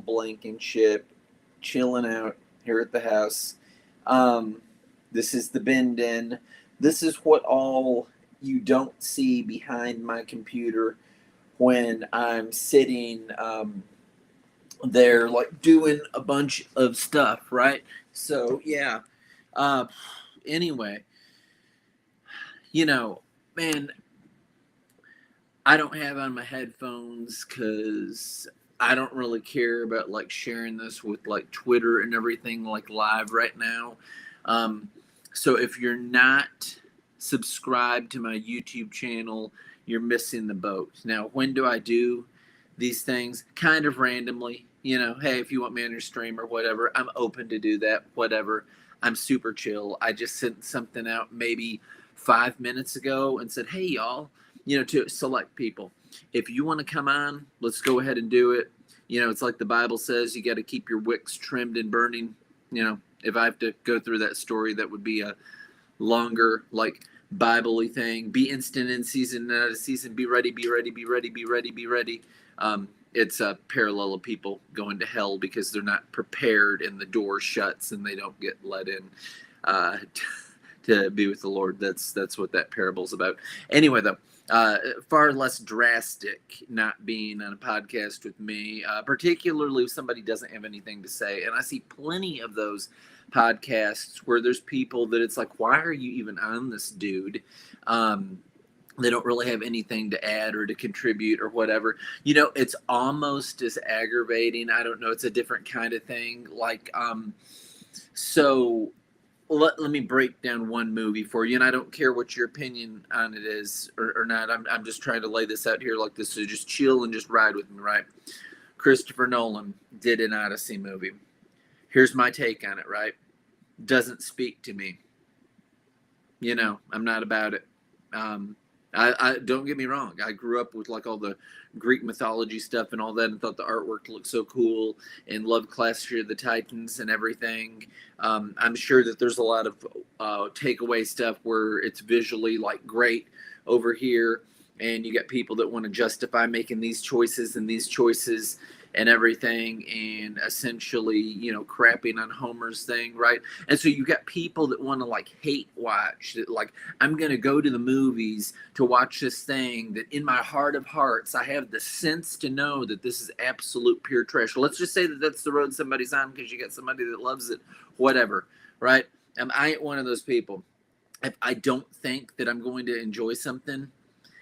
Blankenship, chilling out here at the house. This is the Bend In. This is what all you don't see behind my computer when I'm sitting there, like doing a bunch of stuff, right? So, yeah. Uh, anyway, you know, man, I don't have on my headphones because I don't really care about like sharing this with like Twitter and everything like live right now. Um, so if you're not subscribed to my YouTube channel, you're missing the boat. Now, when do I do these things? Kind of randomly. You know, hey, if you want me on your stream or whatever, I'm open to do that, whatever. I'm super chill. I just sent something out maybe 5 minutes ago and said, hey, y'all, to select people. If you want to come on, let's go ahead and do it. It's like the Bible says, you got to keep your wicks trimmed and burning. If I have to go through that story, that would be a longer, like, Bible-y thing. Be instant in season, not out of season. Be ready, be ready, be ready, be ready, be ready. It's a parallel of people going to hell because they're not prepared and the door shuts and they don't get let in to be with the Lord. That's what that parable's about. Anyway, though, far less drastic not being on a podcast with me, particularly if somebody doesn't have anything to say. And I see plenty of those podcasts where there's people that it's like, why are you even on this, dude? They don't really have anything to add or to contribute or whatever. It's almost as aggravating. I don't know. It's a different kind of thing. Like, so let me break down one movie for you. And I don't care what your opinion on it is or not. I'm just trying to lay this out here like this. So just chill and just ride with me, right? Christopher Nolan did an Odyssey movie. Here's my take on it, right? Doesn't speak to me. I'm not about it. I don't get me wrong. I grew up with like all the Greek mythology stuff and all that, and thought the artwork looked so cool, and loved Clash of the Titans and everything. I'm sure that there's a lot of takeaway stuff where it's visually like great over here, and you got people that want to justify making these choices and everything, and essentially, crapping on Homer's thing, right? And so you got people that want to like hate watch, that like, I'm going to go to the movies to watch this thing that in my heart of hearts, I have the sense to know that this is absolute pure trash. Let's just say that that's the road somebody's on because you got somebody that loves it, whatever, right? I ain't one of those people. If I don't think that I'm going to enjoy something,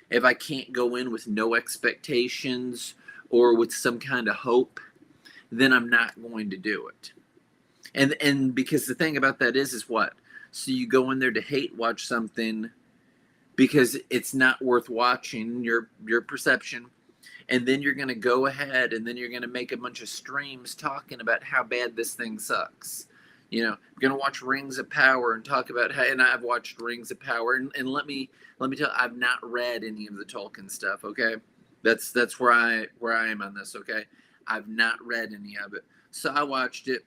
if I can't go in with no expectations or with some kind of hope, then I'm not going to do it. And because the thing about that is what? So you go in there to hate watch something because it's not worth watching, your perception, and then you're going to go ahead and then you're going to make a bunch of streams talking about how bad this thing sucks. I'm going to watch Rings of Power and talk about how, and I've watched Rings of Power, and let me tell you, I've not read any of the Tolkien stuff, okay? That's where I am on this, okay? I've not read any of it. So I watched it.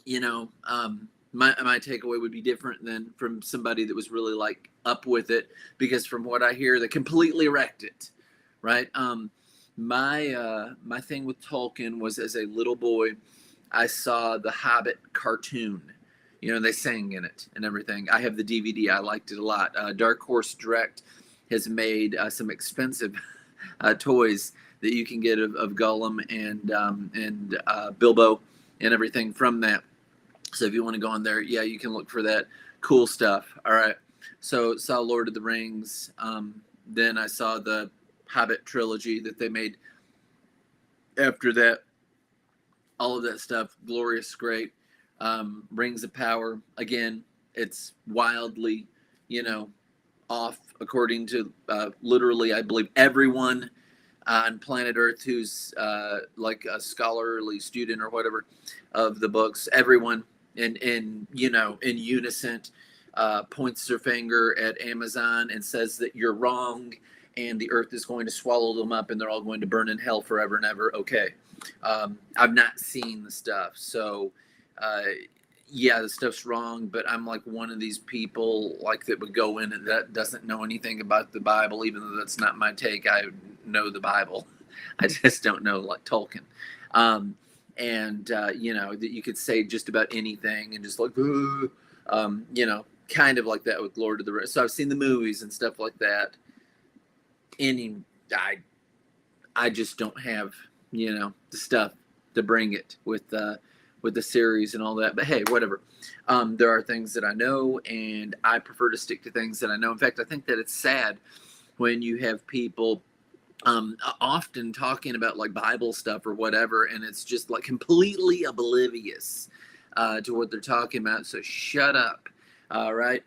My takeaway would be different than from somebody that was really like up with it, because from what I hear, they completely wrecked it, right? My thing with Tolkien was, as a little boy, I saw the Hobbit cartoon. They sang in it and everything. I have the DVD. I liked it a lot. Dark Horse Direct has made some expensive toys that you can get of Gollum and Bilbo and everything from that. So if you want to go on there, yeah, you can look for that cool stuff. All right. So saw Lord of the Rings. Then I saw the Hobbit trilogy that they made after that. All of that stuff, glorious, great. Rings of Power, again, it's wildly, off according to literally, I believe, everyone on planet Earth who's like a scholarly student or whatever of the books. Everyone in unison points their finger at Amazon and says that you're wrong and the earth is going to swallow them up and they're all going to burn in hell forever and ever. Okay. I've not seen the stuff. So, yeah, the stuff's wrong, but I'm like one of these people like that would go in and that doesn't know anything about the Bible, even though that's not my take. I know the Bible. I just don't know like Tolkien. That you could say just about anything and just like, kind of like that with Lord of the Rings. So I've seen the movies and stuff like that. Any, I just don't have, the stuff to bring it with the series and all that. But hey, whatever. There are things that I know, and I prefer to stick to things that I know. In fact, I think that it's sad when you have people often talking about like Bible stuff or whatever, and it's just like completely oblivious to what they're talking about. So shut up. Right.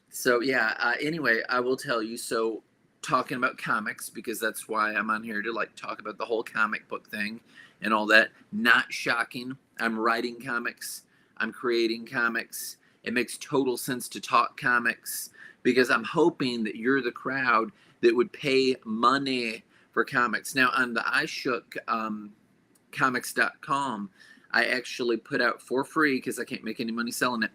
So yeah. Anyway, I will tell you. So talking about comics, because that's why I'm on here, to like talk about the whole comic book thing and all that. Not shocking. I'm writing comics. I'm creating comics. It makes total sense to talk comics because I'm hoping that you're the crowd that would pay money for comics. Now on the iShook comics.com, I actually put out for free, because I can't make any money selling it,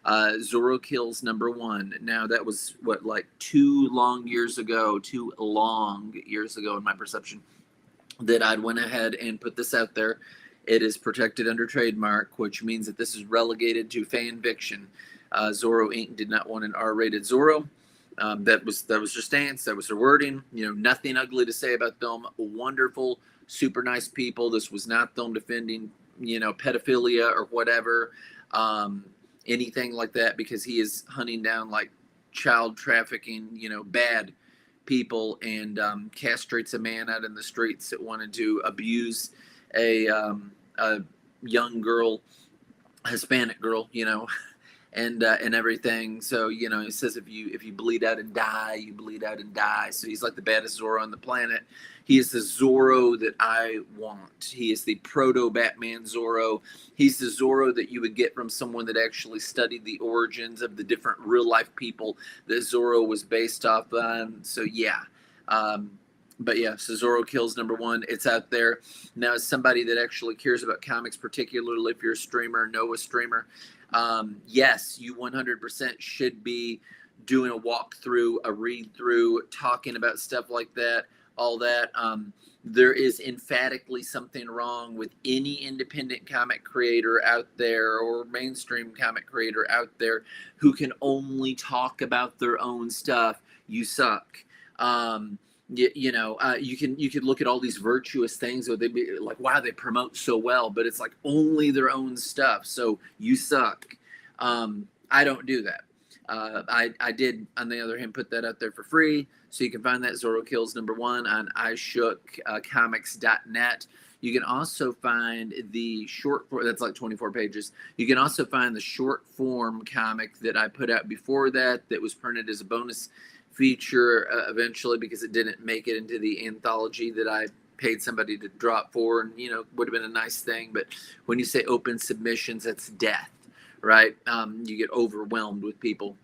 Zorro Kills #1. Now that was like too long years ago in my perception, that I'd went ahead and put this out there. It is protected under trademark, which means that this is relegated to fan fiction. Zorro Inc. did not want an R-rated Zorro. That was their stance. That was their wording. Nothing ugly to say about them. Wonderful, super nice people. This was not them defending, pedophilia or whatever, anything like that, because he is hunting down like child trafficking, bad people, and castrates a man out in the streets that wanted to abuse a young girl, Hispanic girl, and everything. So he says if you bleed out and die, you bleed out and die. So he's like the baddest Zorro on the planet. He is the Zorro that I want. He is the proto Batman Zorro. He's the Zorro that you would get from someone that actually studied the origins of the different real life people that Zorro was based off on. So yeah. But yeah, so Zorro Kills #1. It's out there. Now, as somebody that actually cares about comics, particularly if you're a streamer, know a streamer, yes, you 100% should be doing a walkthrough, a read through, talking about stuff like that, all that. There is emphatically something wrong with any independent comic creator out there or mainstream comic creator out there who can only talk about their own stuff. You suck. You can look at all these virtuous things where they'd be like, wow, they promote so well, but it's like only their own stuff. So you suck. I don't do that. I did, on the other hand, put that out there for free. So you can find that Zorro Kills #1 on iShookComics.net. You can also find the short form, that's like 24 pages. You can also find the short form comic that I put out before that was printed as a bonus feature eventually, because it didn't make it into the anthology that I paid somebody to drop for, and would have been a nice thing. But when you say open submissions, that's death, right? You get overwhelmed with people.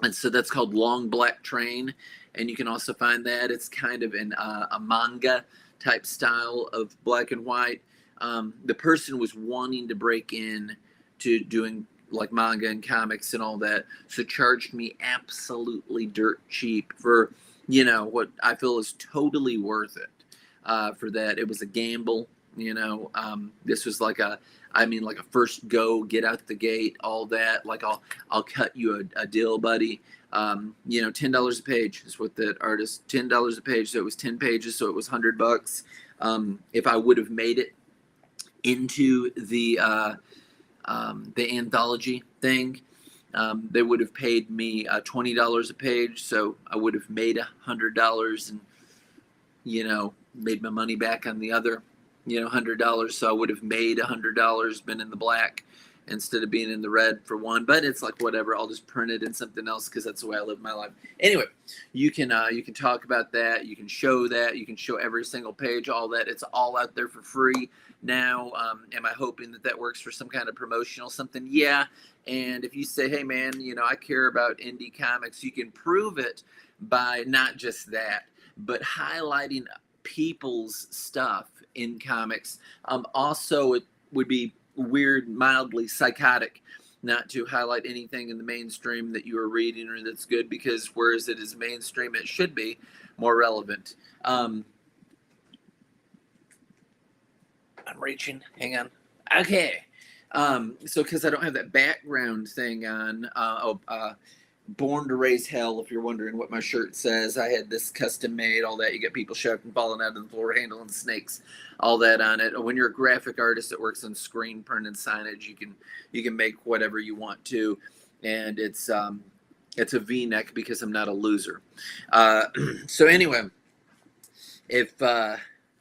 And so that's called Long Black Train, and you can also find that. It's kind of in a manga type style of black and white. The person was wanting to break in to doing like manga and comics and all that, so charged me absolutely dirt cheap for what I feel is totally worth it. For that, it was a gamble. This was like a first go, get out the gate, all that. Like I'll cut you a deal, buddy. $10 a page is what that artist, $10 a page, so it was 10 pages, so it was $100. If I would have made it into the anthology thing, they would have paid me $20 a page, so I would have made $100 and made my money back on the other $100. So I would have made $100, been in the black instead of being in the red for one. But it's like, whatever, I'll just print it in something else, because that's the way I live my life. Anyway, you can talk about that, you can show every single page, all that. It's all out there for free now. Am I hoping that works for some kind of promotional something? Yeah. And if you say, hey man, I care about indie comics, you can prove it by not just that, but highlighting people's stuff in comics. Also, it would be weird, mildly psychotic, not to highlight anything in the mainstream that you are reading or that's good, because whereas it is mainstream, it should be more relevant. I'm reaching. Hang on. Okay. So because I don't have that background thing on, Born to Raise Hell, if you're wondering what my shirt says. I had this custom made, all that. You get people shoved and falling out of the floor, handling snakes, all that on it. When you're a graphic artist that works on screen print and signage, you can make whatever you want to, and it's a V-neck because I'm not a loser. So anyway, if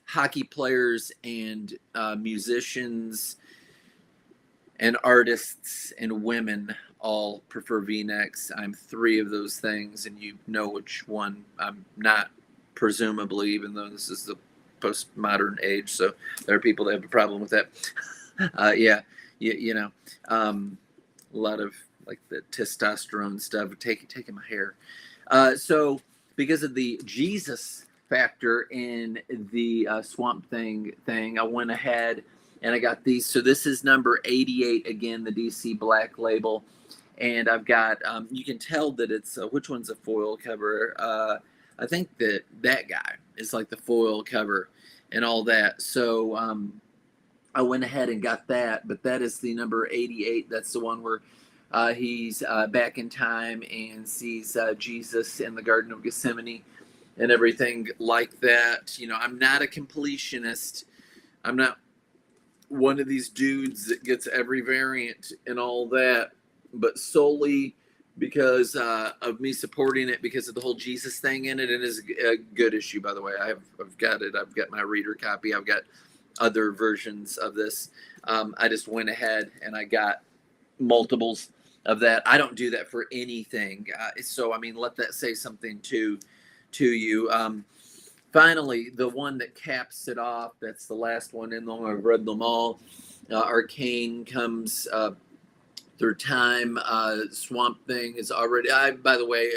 hockey players and musicians and artists and women all prefer V-necks, I'm three of those things, and you know which one I'm not, presumably, even though this is the postmodern age, so there are people that have a problem with that. Yeah, you know, a lot of like the testosterone stuff taking my hair. So because of the Jesus factor in the Swamp Thing, I went ahead and I got these. So this is number 88 again, the DC Black Label, and I've got. You can tell that it's which one's a foil cover. I think that guy is like the foil cover and all that. So I went ahead and got that, but that is the number 88. That's the one where he's back in time and sees Jesus in the Garden of Gethsemane and everything like that. You know, I'm not a completionist. I'm not one of these dudes that gets every variant and all that, but solely because of me supporting it because of the whole Jesus thing in it. It is a good issue, by the way. I've got it. I've got my reader copy. I've got other versions of this. I just went ahead and I got multiples of that. I don't do that for anything. So, I mean, let that say something to you. Finally, the one that caps it off, that's the last one in them. I've read them all. Arcane comes through time. Swamp Thing is already. By the way,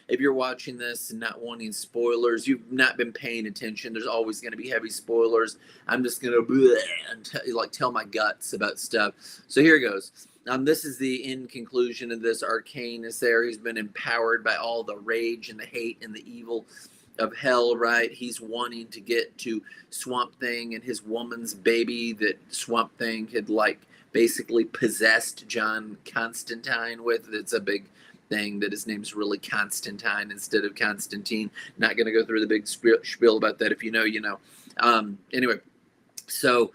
if you're watching this and not wanting spoilers, you've not been paying attention. There's always going to be heavy spoilers. I'm just going to tell my guts about stuff. So here goes. This is the end conclusion of this. Arcane is there. He's been empowered by all the rage and the hate and the evil of hell, right? He's wanting to get to Swamp Thing and his woman's baby that Swamp Thing had basically possessed John Constantine with. It's a big thing that his name's really Constantine instead of Constantine. Not going to go through the big spiel about that. If you know, you know. Anyway, so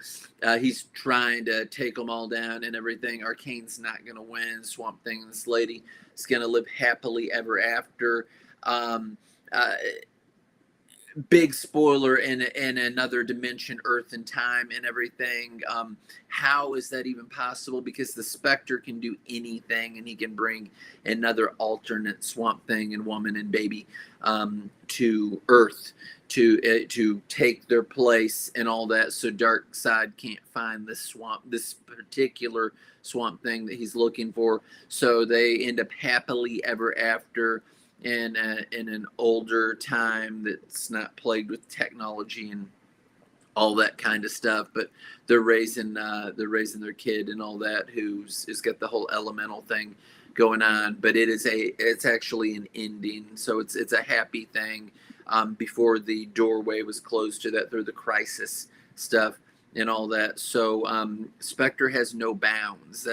he's trying to take them all down and everything. Arcane's not going to win. Swamp Thing and this lady is going to live happily ever after. Big spoiler in another dimension, Earth and time and everything. How is that even possible? Because the Spectre can do anything, and he can bring another alternate Swamp Thing and woman and baby to Earth to take their place and all that. So Darkseid can't find this particular Swamp Thing that he's looking for. So they end up happily ever after in an older time that's not plagued with technology and all that kind of stuff, but they're raising their kid and all that, who's got the whole elemental thing going on. But it's actually an ending, so it's a happy thing. Before the doorway was closed to that through the crisis stuff and all that. So Spectre has no bounds.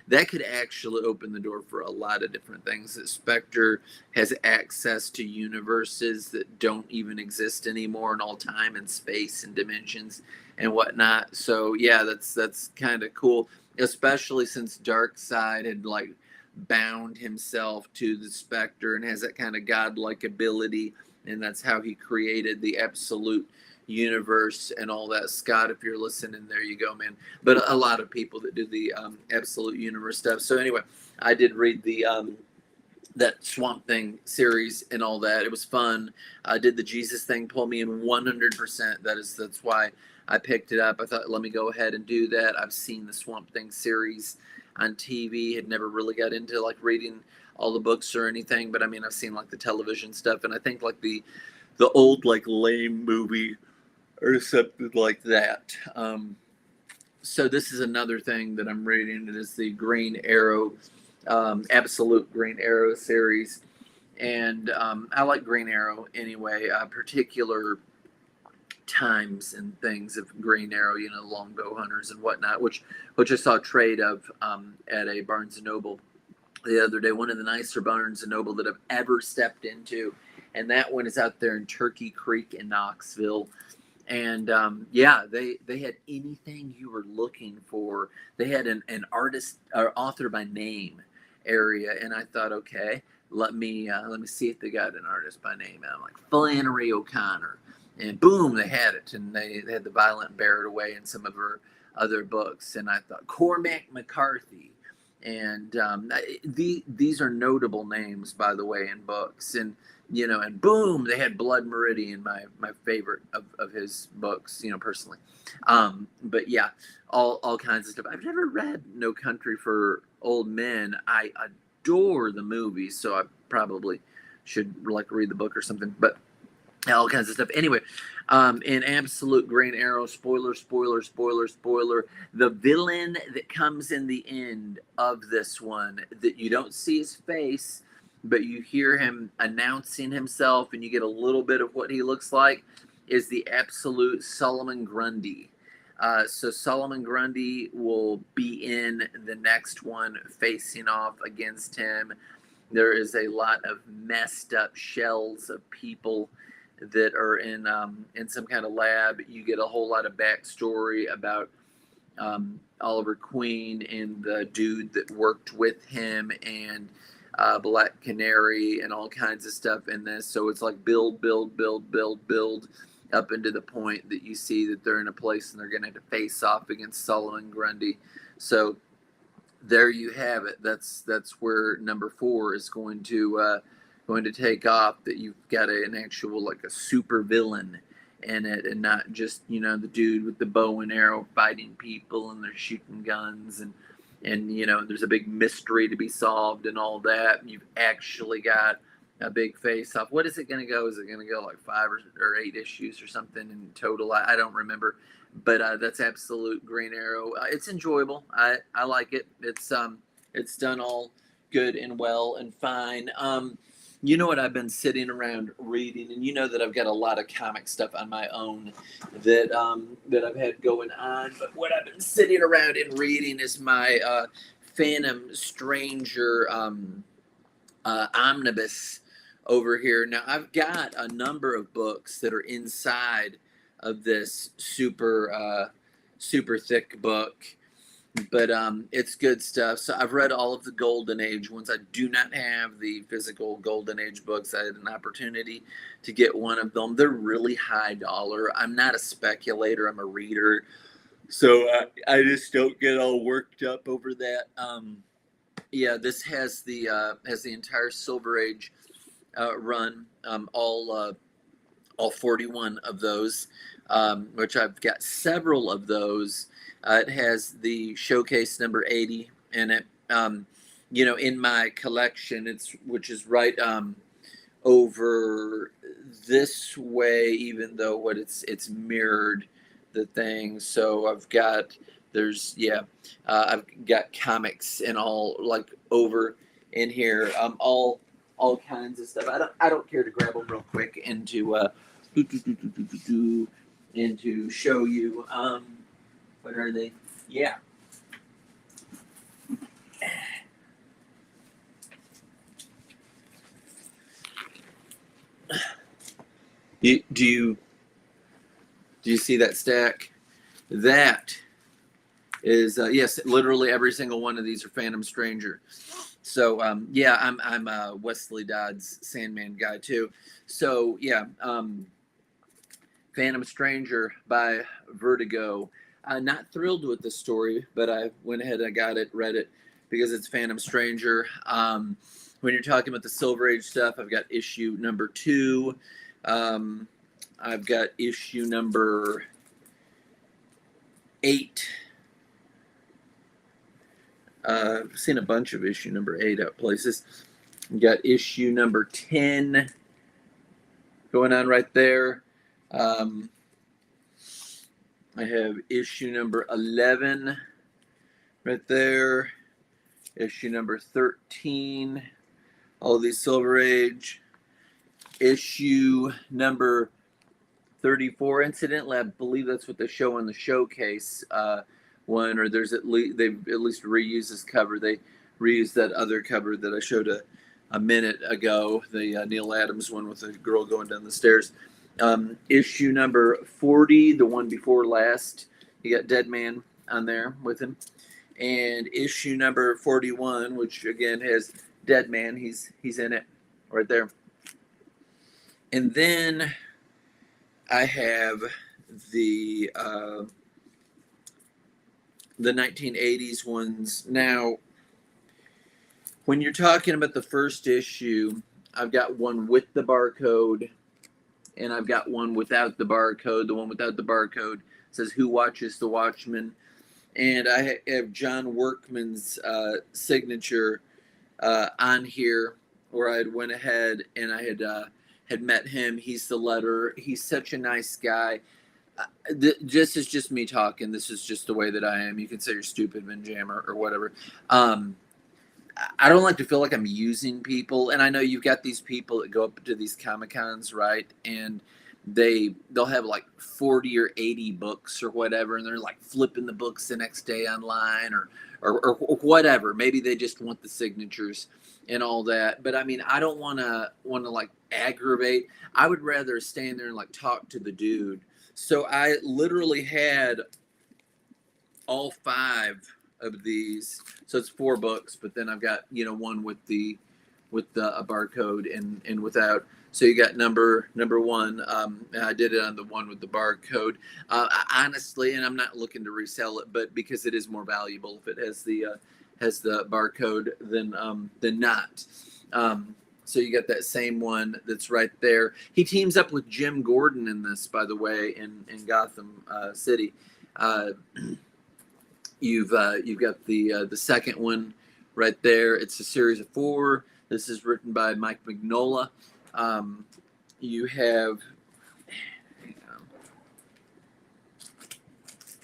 That could actually open the door for a lot of different things. That Spectre has access to universes that don't even exist anymore in all time and space and dimensions and whatnot. So yeah, that's kind of cool, especially since Darkseid had bound himself to the Spectre and has that kind of godlike ability, and that's how he created the absolute universe and all that. Scott, if you're listening, there you go, man. But a lot of people that do the absolute universe stuff. So anyway, I did read the that Swamp Thing series and all that. It was fun. I did the Jesus thing, pull me in 100%. That's why I picked it up. I thought, let me go ahead and do that. I've seen the Swamp Thing series on TV. Had never really got into reading all the books or anything, but I mean, I've seen the television stuff, and I think the old lame movie or something like that. So this is another thing that I'm reading. It is the Green Arrow, Absolute Green Arrow series. And I like Green Arrow anyway. A particular times and things of Green Arrow, longbow hunters and whatnot, which I saw a trade of at a Barnes and Noble the other day. One of the nicer Barnes and Noble that I've ever stepped into, and that one is out there in Turkey Creek in Knoxville. And yeah, they had anything you were looking for. They had an artist or author by name area, and I thought, okay, let me see if they got an artist by name. And I'm like, Flannery O'Connor, and boom, they had it, and they had The Violent Bear It Away in some of her other books. And I thought Cormac McCarthy, and these are notable names, by the way, in books. And and boom, they had Blood Meridian, my favorite of his books, personally. But yeah, all kinds of stuff. I've never read No Country for Old Men. I adore the movie, so I probably should read the book or something. But all kinds of stuff. Anyway, in absolute Green Arrow, spoiler, the villain that comes in the end of this one, that you don't see his face, but you hear him announcing himself and you get a little bit of what he looks like, is the absolute Solomon Grundy. So Solomon Grundy will be in the next one facing off against him. There is a lot of messed up shells of people that are in some kind of lab. You get a whole lot of backstory about Oliver Queen and the dude that worked with him, and Black Canary, and all kinds of stuff in this. So it's like build up into the point that you see that they're in a place and they're going to face off against Solomon Grundy. So there you have it. That's where number 4 is going to take off. That you've got an actual, like, a super villain in it, and not just the dude with the bow and arrow fighting people and they're shooting guns and there's a big mystery to be solved and all that. You've actually got a big face off. What is it going to go? Is it going to go like 5 or 8 issues or something in total? I don't remember, but that's absolute Green Arrow. It's enjoyable. I like it. It's done all good and well and fine. You know what I've been sitting around reading, and you know that I've got a lot of comic stuff on my own that I've had going on. But what I've been sitting around and reading is my Phantom Stranger omnibus over here. Now, I've got a number of books that are inside of this super thick book, but it's good stuff. So I've read all of the Golden Age ones. I do not have the physical Golden Age books. I had an opportunity to get one of them. They're really high dollar. I'm not a speculator. I'm a reader. So I just don't get all worked up over that. Yeah, this has the entire Silver Age run, all 41 of those, which I've got several of those. It has the showcase number 80 in it. In my collection, which is right over this way, even though it's mirrored the thing. So I've got I've got comics and all, like, over in here, all kinds of stuff. I don't care to grab them real quick and to show you. What are they? Yeah. Do you see that stack? That is yes, literally every single one of these are Phantom Stranger. So yeah, I'm Wesley Dodd's Sandman guy too. So yeah, Phantom Stranger by Vertigo. Not thrilled with the story, but I went ahead and I got it, read it, because it's Phantom Stranger. When you're talking about the Silver Age stuff, I've got issue number 2. I've got issue number 8. I've seen a bunch of issue number 8 out places. I've got issue number 10 going on right there. I have issue number 11 right there. Issue number 13. All these Silver Age. Issue number 34. Incidentally, I believe that's what they show on the showcase one, or there's at least they've at least reused this cover. They reused that other cover that I showed a minute ago, the Neil Adams one with the girl going down the stairs. Issue number 40, the one before last, you got Dead Man on there with him. And issue number 41, which again has Dead Man, he's in it right there. And then I have the 1980s ones. Now, when you're talking about the first issue, I've got one with the barcode, and I've got one without the barcode. The one without the barcode says "Who Watches the Watchmen," and I have John Workman's signature on here, where I had went ahead and I had met him. He's the letterer. He's such a nice guy. This is just me talking. This is just the way that I am. You can say you're stupid, Benjam, or whatever. I don't like to feel like I'm using people, and I know you've got these people that go up to these Comic-Cons, right? And they'll have like 40 or 80 books or whatever, and they're like flipping the books the next day online or whatever. Maybe they just want the signatures and all that. But I mean, I don't want to like aggravate. I would rather stand there and like talk to the dude. So I literally had all 5 of these. So it's 4 books, but then I've got, one with the a barcode and without. So you got number 1. I did it on the one with the barcode. Honestly, and I'm not looking to resell it, but because it is more valuable if it has the barcode than not. So you got that same one that's right there. He teams up with Jim Gordon in this, by the way, in Gotham City. You've got the second one right there. It's a series of 4. This is written by Mike Mignola. You have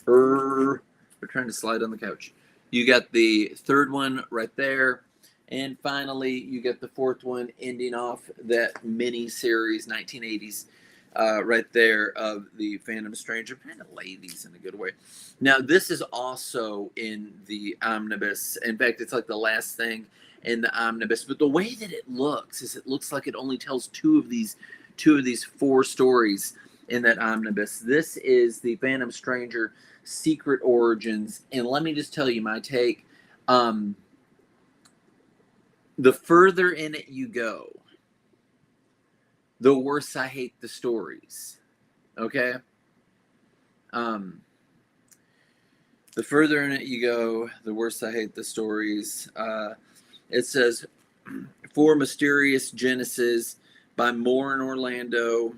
we're trying to slide on the couch. You got the third one right there. And finally, you get the 4th one ending off that mini series, 1980s, right there of the Phantom Stranger. I'm trying to lay these in a good way. Now, this is also in the omnibus. In fact, it's like the last thing in the omnibus. But the way that it looks like it only tells two of these 4 stories in that omnibus. This is the Phantom Stranger Secret Origins. And let me just tell you my take. The further in it you go, the worse I hate the stories. Okay? The further in it you go, the worse I hate the stories. It says, 4 Mysterious Genesis by Moore and Orlando,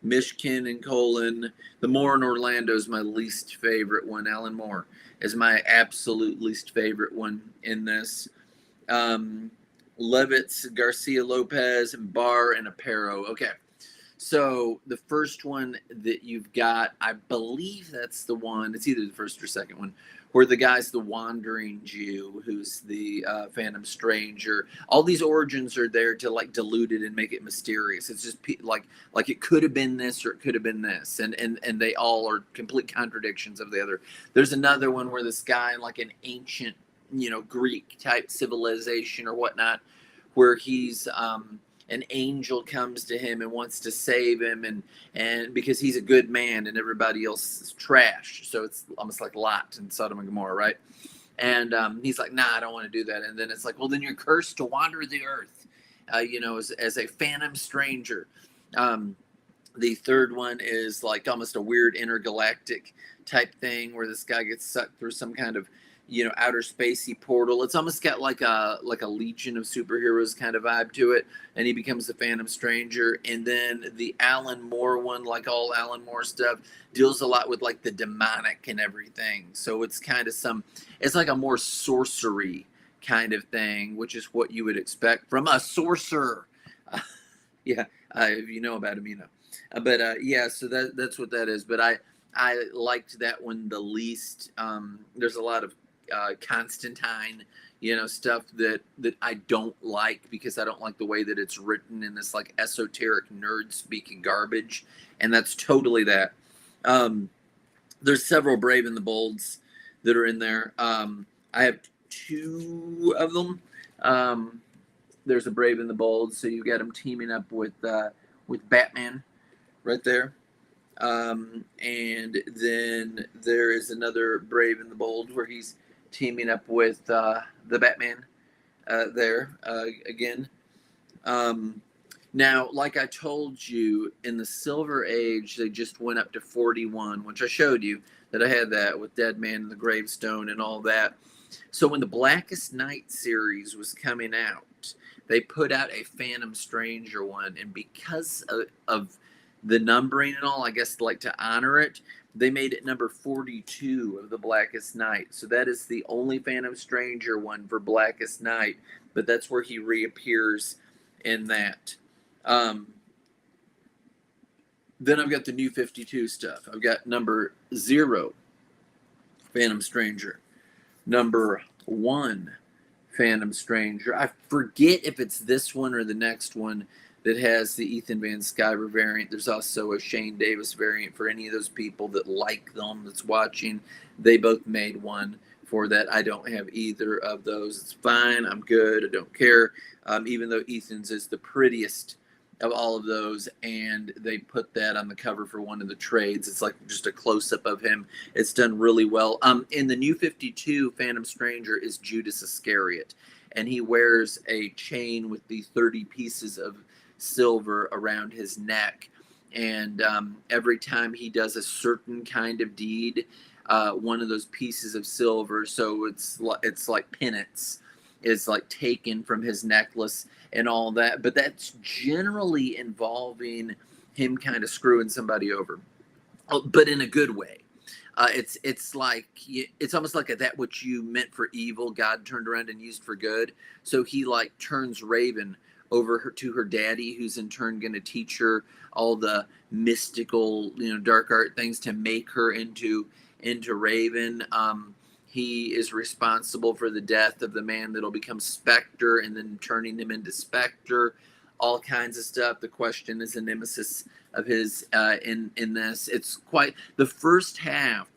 Mishkin and Colin. The Moore and Orlando is my least favorite one. Alan Moore is my absolute least favorite one in this. Levitz, Garcia Lopez, Barr, and Aparo. Okay, so the first one that you've got, I believe that's the one, it's either the first or second one, where the guy's the Wandering Jew, who's the Phantom Stranger. All these origins are there to like dilute it and make it mysterious. It's just like it could have been this or it could have been this, and they all are complete contradictions of the other. There's another one where this guy in like an ancient, Greek type civilization or whatnot, where he's an angel comes to him and wants to save him, and because he's a good man and everybody else is trash. So it's almost like Lot in Sodom and Gomorrah, right? And he's like, nah, I don't want to do that. And then it's like, well, then you're cursed to wander the earth, as a phantom stranger. The third one is like almost a weird intergalactic type thing where this guy gets sucked through some kind of outer spacey portal. It's almost got like a Legion of Superheroes kind of vibe to it, and he becomes the Phantom Stranger. And then the Alan Moore one, like all Alan Moore stuff, deals a lot with like the demonic and everything. So it's kind of it's like a more sorcery kind of thing, which is what you would expect from a sorcerer. If you know about him, so that's what that is. But I liked that one the least. There's a lot of Constantine, stuff that I don't like, because I don't like the way that it's written in this like esoteric nerd speaking garbage, and that's totally that. Um, there's several Brave and the Bolds that are in there. I have two of them. Um, there's a Brave and the Bold, so you got him teaming up with Batman right there. And then there is another Brave and the Bold where he's teaming up with the Batman there again. Um, Now, like I told you, in the Silver Age, they just went up to 41, which I showed you that I had that with Dead Man and the Gravestone and all that. So when the Blackest Night series was coming out, they put out a Phantom Stranger one, and because of the numbering and all, I guess like to honor it, they made it number 42 of the Blackest Night. So that is the only Phantom Stranger one for Blackest Night, but that's where he reappears in that. Um, then I've got the New 52 stuff. I've got number 0, Phantom Stranger. Number 1, Phantom Stranger. I forget if it's this one or the next one that has the Ethan Van Sciver variant. There's also a Shane Davis variant for any of those people that like them, that's watching. They both made one for that. I don't have either of those. It's fine. I'm good. I don't care. Even though Ethan's is the prettiest of all of those, and they put that on the cover for one of the trades. It's like just a close-up of him. It's done really well. In the New 52, Phantom Stranger is Judas Iscariot, and he wears a chain with the 30 pieces of silver around his neck, and every time he does a certain kind of deed, one of those pieces of silver, so it's like penance, is like taken from his necklace and all that, but that's generally involving him kind of screwing somebody over, but in a good way. It's like, it's almost like that which you meant for evil, God turned around and used for good. So he like turns Raven over to her daddy, who's in turn going to teach her all the mystical, dark art things to make her into Raven. He is responsible for the death of the man that'll become Spectre, and then turning him into Spectre. All kinds of stuff. The Question is a nemesis of his in this. It's quite the first half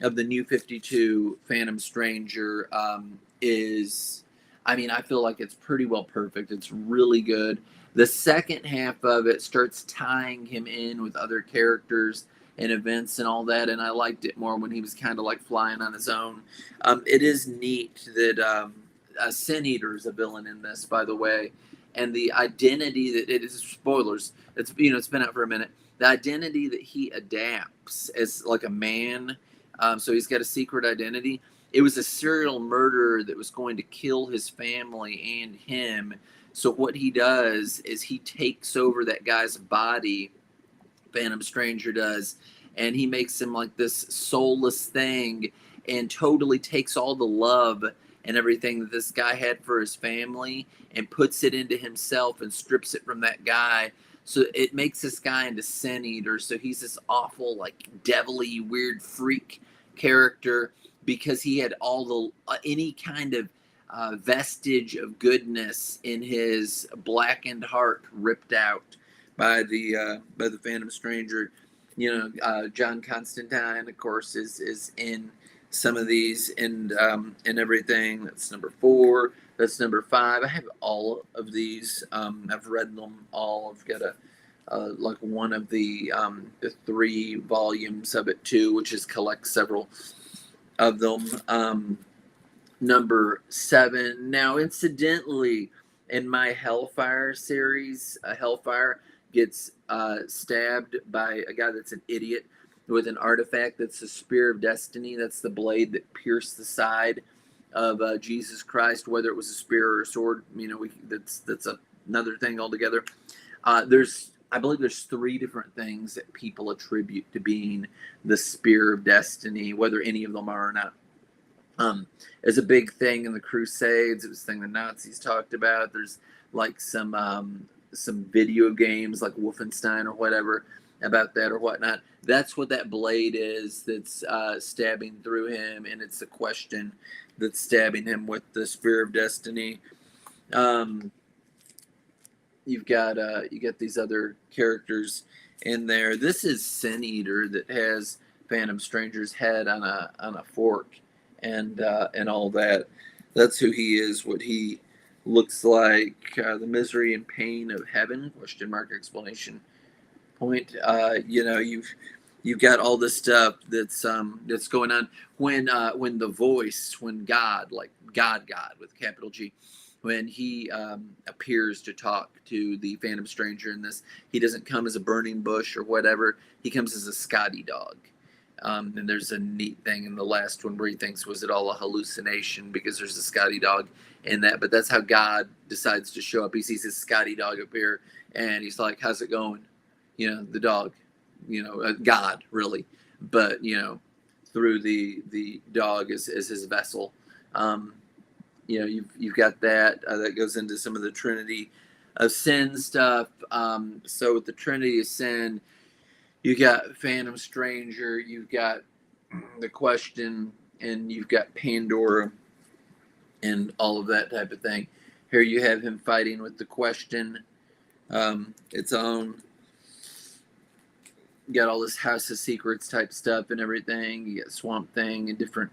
of the New 52 Phantom Stranger is. I mean, I feel like it's pretty well perfect. It's really good. The second half of it starts tying him in with other characters and events and all that, and I liked it more when he was kind of like flying on his own. It is neat that Sin Eater is a villain in this, by the way, and the identity that it is, spoilers. It's been out for a minute. The identity that he adapts as like a man, so he's got a secret identity. It was a serial murderer that was going to kill his family and him. So what he does is he takes over that guy's body, Phantom Stranger does, and he makes him like this soulless thing, and totally takes all the love and everything that this guy had for his family and puts it into himself and strips it from that guy. So it makes this guy into Sin Eater. So he's this awful, like, devilly, weird freak character, because he had all the any kind of vestige of goodness in his blackened heart ripped out by the Phantom Stranger. John Constantine, of course, is in some of these, and everything. That's number 4. That's number 5. I have all of these. I've read them all. I've got like one of the 3 volumes of it too, which is collect several of them. Number 7. Now, incidentally, in my Hellfire series, Hellfire gets stabbed by a guy that's an idiot with an artifact that's the Spear of Destiny. That's the blade that pierced the side of Jesus Christ, whether it was a spear or a sword. That's another thing altogether. I believe there's 3 different things that people attribute to being the Spear of Destiny, whether any of them are or not. It's a big thing in the Crusades. It was a thing the Nazis talked about. There's like some video games like Wolfenstein or whatever about that or whatnot. That's what that blade is that's stabbing through him, and it's the question that's stabbing him with the spear of destiny. Um, you got these other characters in there. This is Sin Eater that has Phantom Stranger's head on a fork and all that. That's who he is. What he looks like. The misery and pain of heaven? Question mark exclamation point. You've got all this stuff that's going on when the voice, when God, like God with capital G, when he appears to talk to the Phantom Stranger in this, he doesn't come as a burning bush or whatever. He comes as a Scotty dog. And there's a neat thing in the last one where he thinks, was it all a hallucination because there's a Scotty dog in that? But that's how God decides to show up. He sees his Scotty dog appear, and he's like, how's it going? The dog, God, really. But, through the dog as his vessel. You've got that. That goes into some of the Trinity of Sin stuff. So with the Trinity of Sin, you got Phantom Stranger, you've got the Question, and you've got Pandora, and all of that type of thing. Here you have him fighting with the Question, its own. You got all this House of Secrets type stuff and everything. You got Swamp Thing and different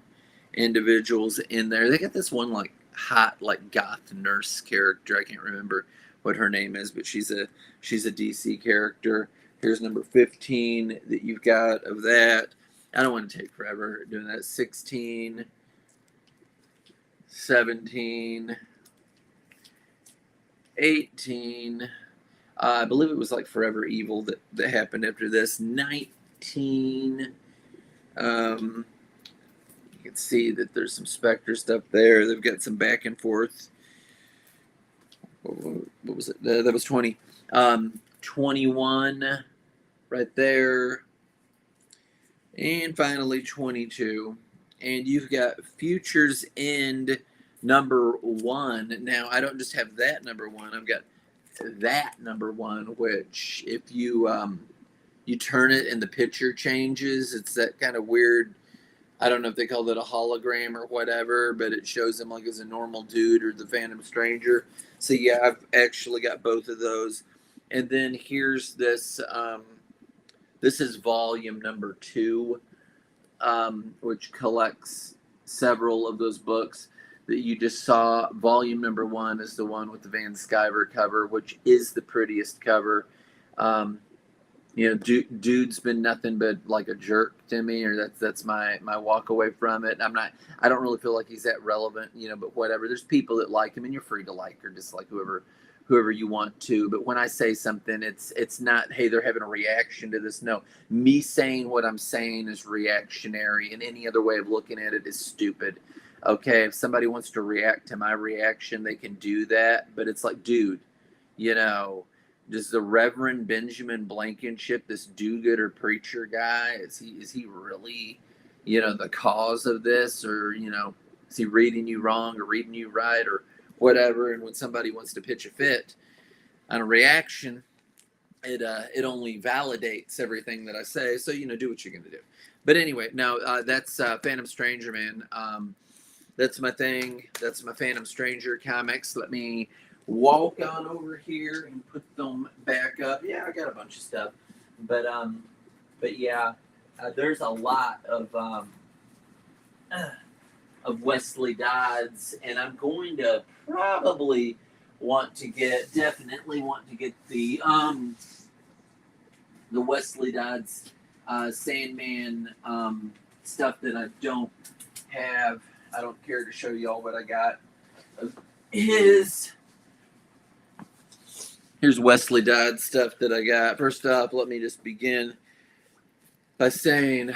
individuals in there. They got this one like hot like goth nurse character. I can't remember what her name is, but she's a DC character. Here's number 15 that you've got of that. I don't want to take forever doing that. 16, 17, 18. I believe it was like Forever Evil that happened after this. 19. You can see that there's some Spectre stuff there. They've got some back and forth. What was it? That was 20. 21 right there. And finally 22. And you've got Future's End number 1. Now, I don't just have that number 1. I've got that number 1, which if you turn it and the picture changes, it's that kind of weird, I don't know if they called it a hologram or whatever, but it shows him like as a normal dude or the Phantom Stranger. So yeah, I've actually got both of those. And then here's this, this is volume number 2, which collects several of those books that you just saw. Volume number 1 is the one with the Van Sciver cover, which is the prettiest cover. Dude's been nothing but like a jerk to me, or that's my walk away from it. I don't really feel like he's that relevant, but whatever. There's people that like him, and you're free to like or dislike whoever you want to. But when I say something, it's not, hey, they're having a reaction to this. No, me saying what I'm saying is reactionary, and any other way of looking at it is stupid. Okay, if somebody wants to react to my reaction, they can do that. But it's like, dude, does the Reverend Benjamin Blankenship, this do-gooder preacher guy, is he really, the cause of this? Or, is he reading you wrong or reading you right or whatever? And when somebody wants to pitch a fit on a reaction, it only validates everything that I say. So, do what you're going to do. But anyway, now that's Phantom Stranger, man. That's my thing. That's my Phantom Stranger comics. Let me walk on over here and put them back up. Yeah, I got a bunch of stuff, but yeah, there's a lot of Wesley Dodds, and I'm going to definitely want to get the Wesley Dodds Sandman stuff that I don't have. I don't care to show y'all what I got. Here's Wesley Dodds stuff that I got. First off, let me just begin by saying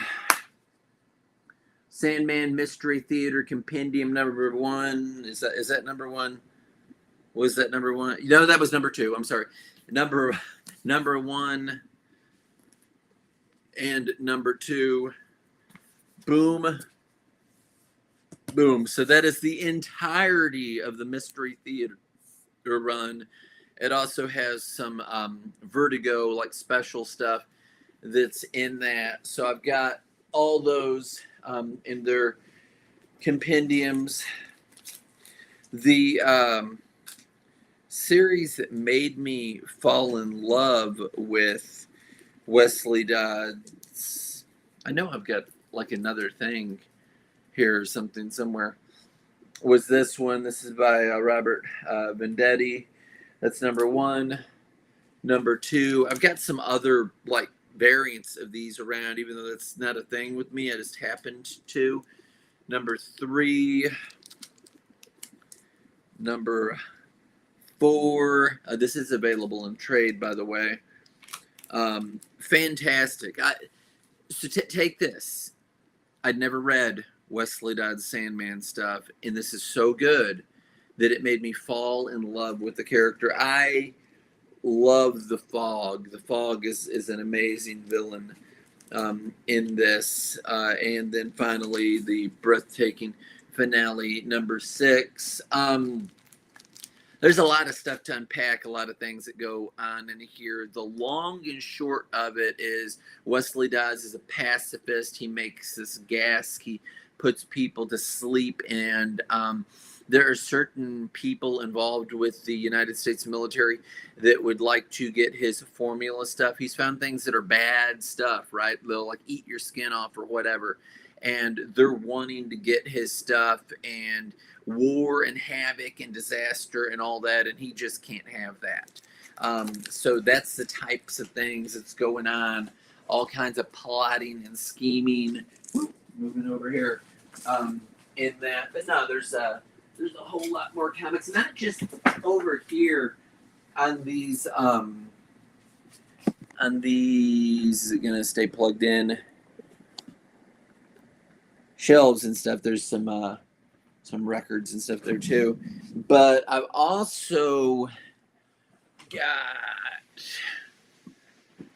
Sandman Mystery Theater Compendium number 1. Is that number 1? Was that number 1? No, that was number 2. I'm sorry. Number 1 and number 2. Boom. Boom. So that is the entirety of the Mystery Theater run. It also has some Vertigo like special stuff that's in that. So I've got all those in their compendiums. The series that made me fall in love with Wesley Dodds. I know I've got like another thing here or something somewhere. Was this one? This is by Robert Vendetti. That's number one. Number two, I've got some other like variants of these around, even though that's not a thing with me. I just happened to. Number three. Number four. This is available in trade, by the way. Fantastic. So take this. I'd never read Wesley Dodds Sandman stuff, and this is so good that it made me fall in love with the character. I love the Fog. The Fog is an amazing villain in this. And then finally, the breathtaking finale, number 6. There's a lot of stuff to unpack, a lot of things that go on in here. The long and short of it is Wesley Dodds is a pacifist. He makes this gas. He puts people to sleep. And there are certain people involved with the United States military that would like to get his formula stuff. He's found things that are bad stuff, right? They'll like eat your skin off or whatever. And they're wanting to get his stuff, and war and havoc and disaster and all that, and he just can't have that. So that's the types of things that's going on, all kinds of plotting and scheming. Moving over here in that. But no, there's a whole lot more comics, not just over here on these is it gonna stay plugged in shelves and stuff. There's some records and stuff there too. But I've also got,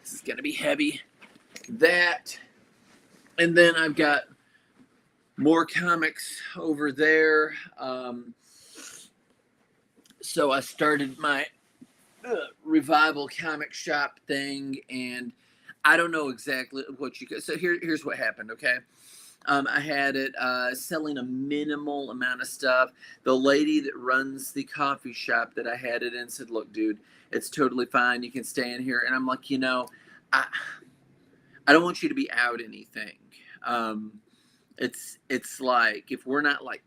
this is gonna be heavy, that, and then I've got more comics over there. So I started my revival comic shop thing, and I don't know exactly what you could. So here's what happened. Okay. I had it selling a minimal amount of stuff. The lady that runs the coffee shop that I had it in said, "Look, dude, it's totally fine. You can stay in here." And I'm like, I don't want you to be out anything. It's like if we're not like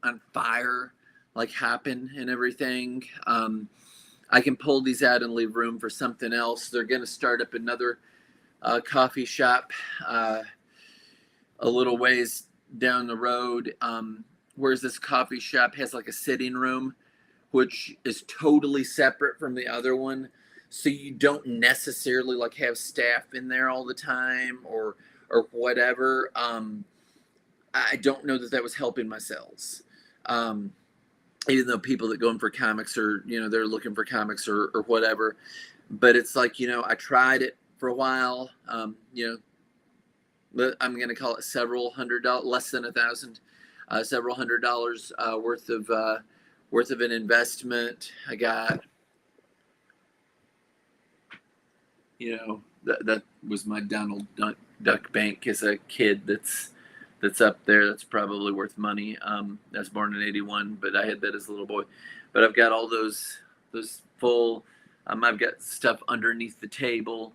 on fire, like hopping and everything, I can pull these out and leave room for something else. They're going to start up another coffee shop a little ways down the road, whereas this coffee shop has like a sitting room, which is totally separate from the other one. So you don't necessarily like have staff in there all the time or whatever. I don't know that was helping my sales. Even though people that go in for comics are, they're looking for comics or whatever. But it's like, I tried it for a while, but I'm going to call it several $100, less than $1,000, several $100 worth of an investment. I got, that was my Donald Duck Bank as a kid. That's up there. That's probably worth money. That's born in 81, but I had that as a little boy. But I've got all those full. I've got stuff underneath the table,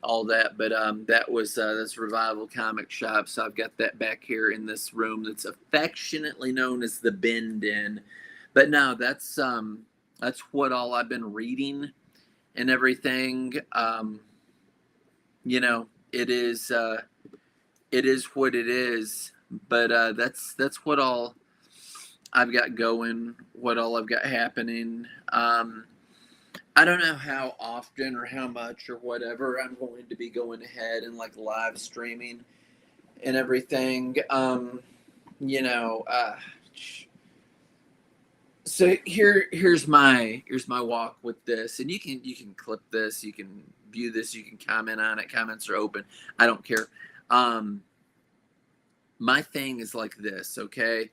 all that. But that was this Revival Comic Shop. So I've got that back here in this room that's affectionately known as the Bin Den. But no, that's what all I've been reading and everything. It is what it is, but that's what all I've got going, what all I've got happening. I don't know how often or how much or whatever I'm going to be going ahead and like live streaming and everything. So here's my walk with this, and you can clip this, you can view this, you can comment on it. Comments are open. I don't care. My thing is like this, okay?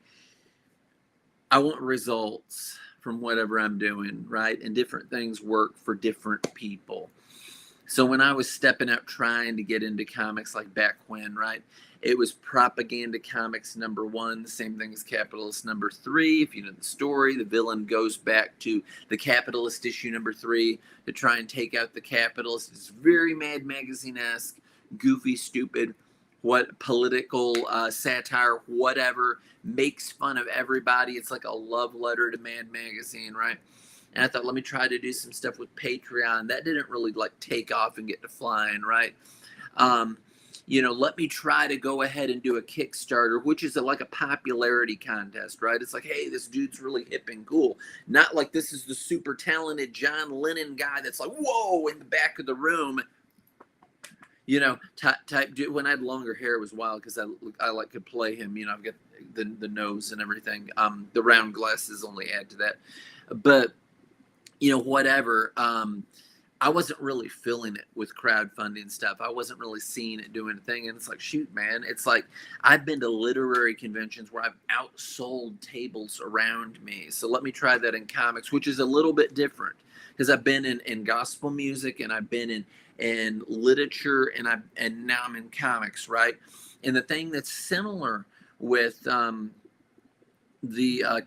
I want results from whatever I'm doing, right? And different things work for different people. So when I was stepping out trying to get into comics like back when, right, it was propaganda comics number one, the same thing as capitalist number three. If you know the story, the villain goes back to the capitalist issue number three to try and take out the capitalist. It's very Mad Magazine-esque, goofy, stupid, what political satire, whatever, makes fun of everybody. It's like a love letter to Mad Magazine, right? And I thought, let me try to do some stuff with Patreon. That didn't really like take off and get to flying, right? Um, let me try to go ahead and do a Kickstarter, which is like a popularity contest, right? It's like, hey, this dude's really hip and cool. Not like this is the super talented John Lennon guy that's like, whoa, in the back of the room. Type dude. When I had longer hair, it was wild because I like could play him. I've got the nose and everything. The round glasses only add to that, but whatever. I wasn't really feeling it with crowdfunding stuff. I wasn't really seeing it doing a thing. And it's like, shoot, man, it's like I've been to literary conventions where I've outsold tables around me. So let me try that in comics, which is a little bit different because I've been in gospel music and I've been in literature and now I'm in comics, right? And the thing that's similar with the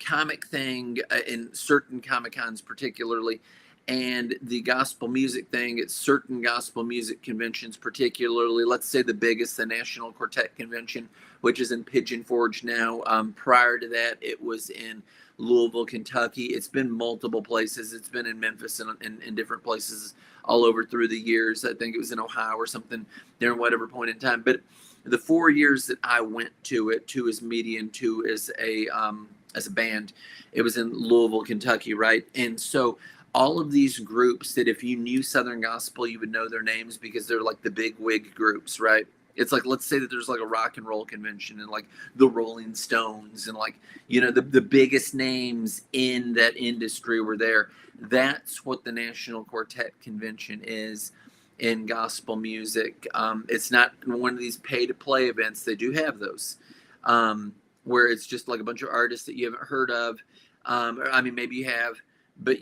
comic thing in certain Comic Cons particularly, and the gospel music thing at certain gospel music conventions particularly, let's say the biggest, the National Quartet Convention, which is in Pigeon Forge now. Prior to that, it was in Louisville, Kentucky. It's been multiple places. It's been in Memphis and in different places all over through the years. I think it was in Ohio or something during whatever point in time. But the 4 years that I went to it, 2 as media and 2 as a band, it was in Louisville, Kentucky, right? And so all of these groups that if you knew Southern Gospel, you would know their names because they're like the big wig groups, right? It's like, let's say that there's like a rock and roll convention and like the Rolling Stones and like, the biggest names in that industry were there. That's what the National Quartet Convention is in gospel music. It's not one of these pay to play events. They do have those where it's just like a bunch of artists that you haven't heard of. Maybe you have, but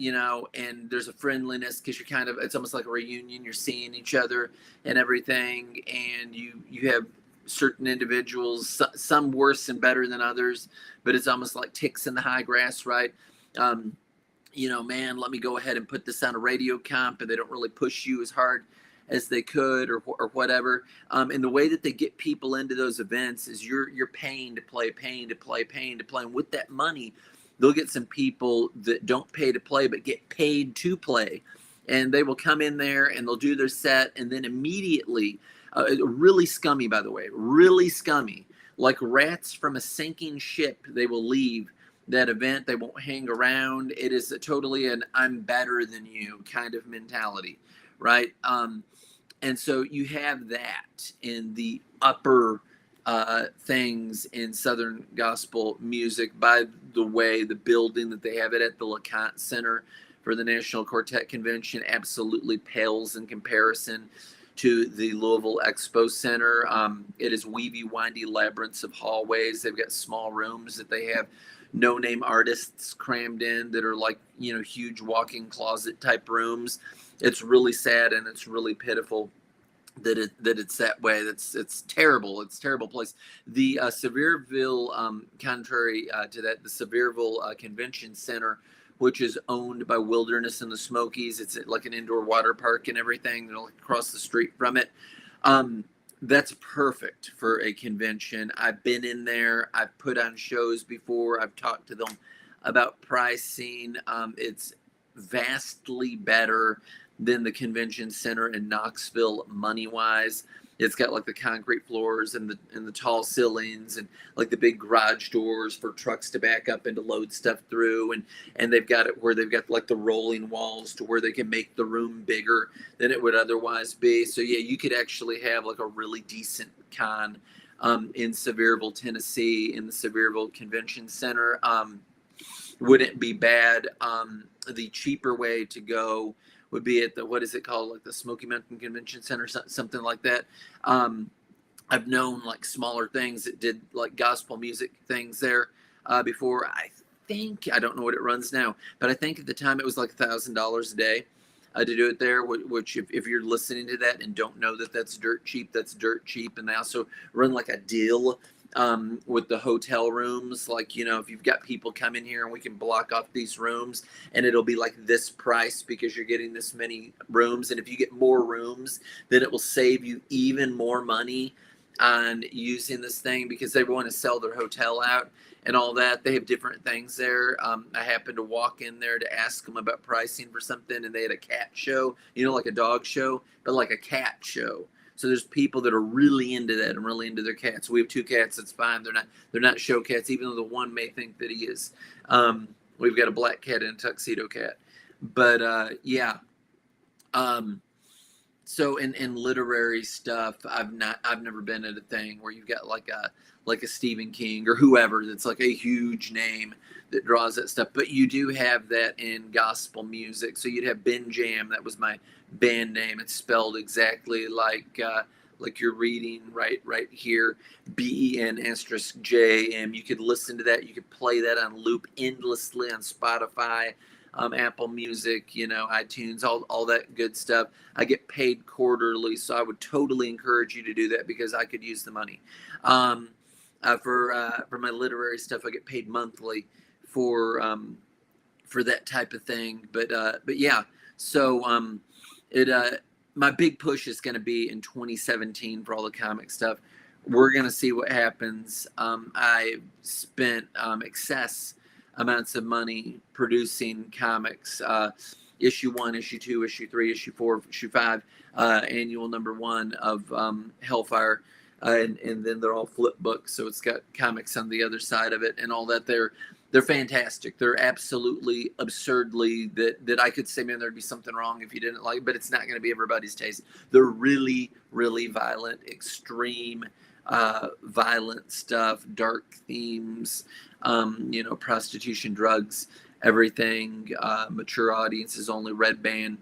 and there's a friendliness because it's almost like a reunion. You're seeing each other and everything, and you have certain individuals, some worse and better than others, but it's almost like ticks in the high grass, right? Man, let me go ahead and put this on a radio comp, and they don't really push you as hard as they could or whatever. And the way that they get people into those events is you're paying to play. And with that money, they'll get some people that don't pay to play, but get paid to play. And they will come in there and they'll do their set. And then immediately, really scummy, by the way, really scummy, like rats from a sinking ship, they will leave that event. They won't hang around. It is totally an I'm better than you kind of mentality, right? And so you have that in the upper things in Southern gospel music. By the way, the building that they have it at, the LeConte Center for the National Quartet Convention, absolutely pales in comparison to the Louisville Expo Center. It is weavy, windy labyrinths of hallways. They've got small rooms that they have no-name artists crammed in that are like, huge walk-in closet type rooms. It's really sad and it's really pitiful that it's that way. It's terrible. It's a terrible place. The Sevierville, contrary to that, the Sevierville Convention Center, which is owned by Wilderness in the Smokies, it's like an indoor water park and everything, like across the street from it. That's perfect for a convention. I've been in there. I've put on shows before. I've talked to them about pricing. It's vastly better than the convention center in Knoxville money wise. It's got like the concrete floors and the tall ceilings and like the big garage doors for trucks to back up and to load stuff through, and they've got it where they've got like the rolling walls to where they can make the room bigger than it would otherwise be. So yeah, you could actually have like a really decent con in Sevierville, Tennessee, in the Sevierville Convention Center. Wouldn't be bad. The cheaper way to go would be at the, what is it called, like the Smoky Mountain Convention Center, something like that. I've known like smaller things that did like gospel music things there before. I don't know what it runs now, but I think at the time it was like $1,000 a day. to do it there. Which, if you're listening to that and don't know that that's dirt cheap, that's dirt cheap. And they also run like a deal with the hotel rooms. Like, if you've got people come in here and we can block off these rooms and it'll be like this price because you're getting this many rooms. And if you get more rooms, then it will save you even more money on using this thing because they want to sell their hotel out and all that. They have different things there. I happened to walk in there to ask them about pricing for something, and they had a cat show, like a dog show, but like a cat show. So there's people that are really into that and really into their cats. We have 2 cats. That's fine. They're not show cats, even though the one may think that he is. We've got a black cat and a tuxedo cat. But yeah. So in literary stuff, I've never been at a thing where you've got like a Stephen King or whoever that's like a huge name that draws that stuff. But you do have that in gospel music. So you'd have Ben Jam. That was my band name. It's spelled exactly like you're reading right here, BEN*JAM. You could listen to that. You could play that on loop endlessly on Spotify, Apple Music, iTunes, all that good stuff. I get paid quarterly, so I would totally encourage you to do that because I could use the money. For my literary stuff, I get paid monthly for that type of thing. But yeah, so my big push is going to be in 2017 for all the comic stuff. We're going to see what happens. I spent excess amounts of money producing comics, issue 1, issue 2, issue 3, issue 4, issue 5, annual number 1 of Hellfire, and then they're all flip books, so it's got comics on the other side of it and all that. They're fantastic. They're absolutely absurdly that I could say, man, there'd be something wrong if you didn't like it, but it's not going to be everybody's taste. They're really, really violent, extreme, violent stuff, dark themes, prostitution, drugs, everything, mature audiences only, red band,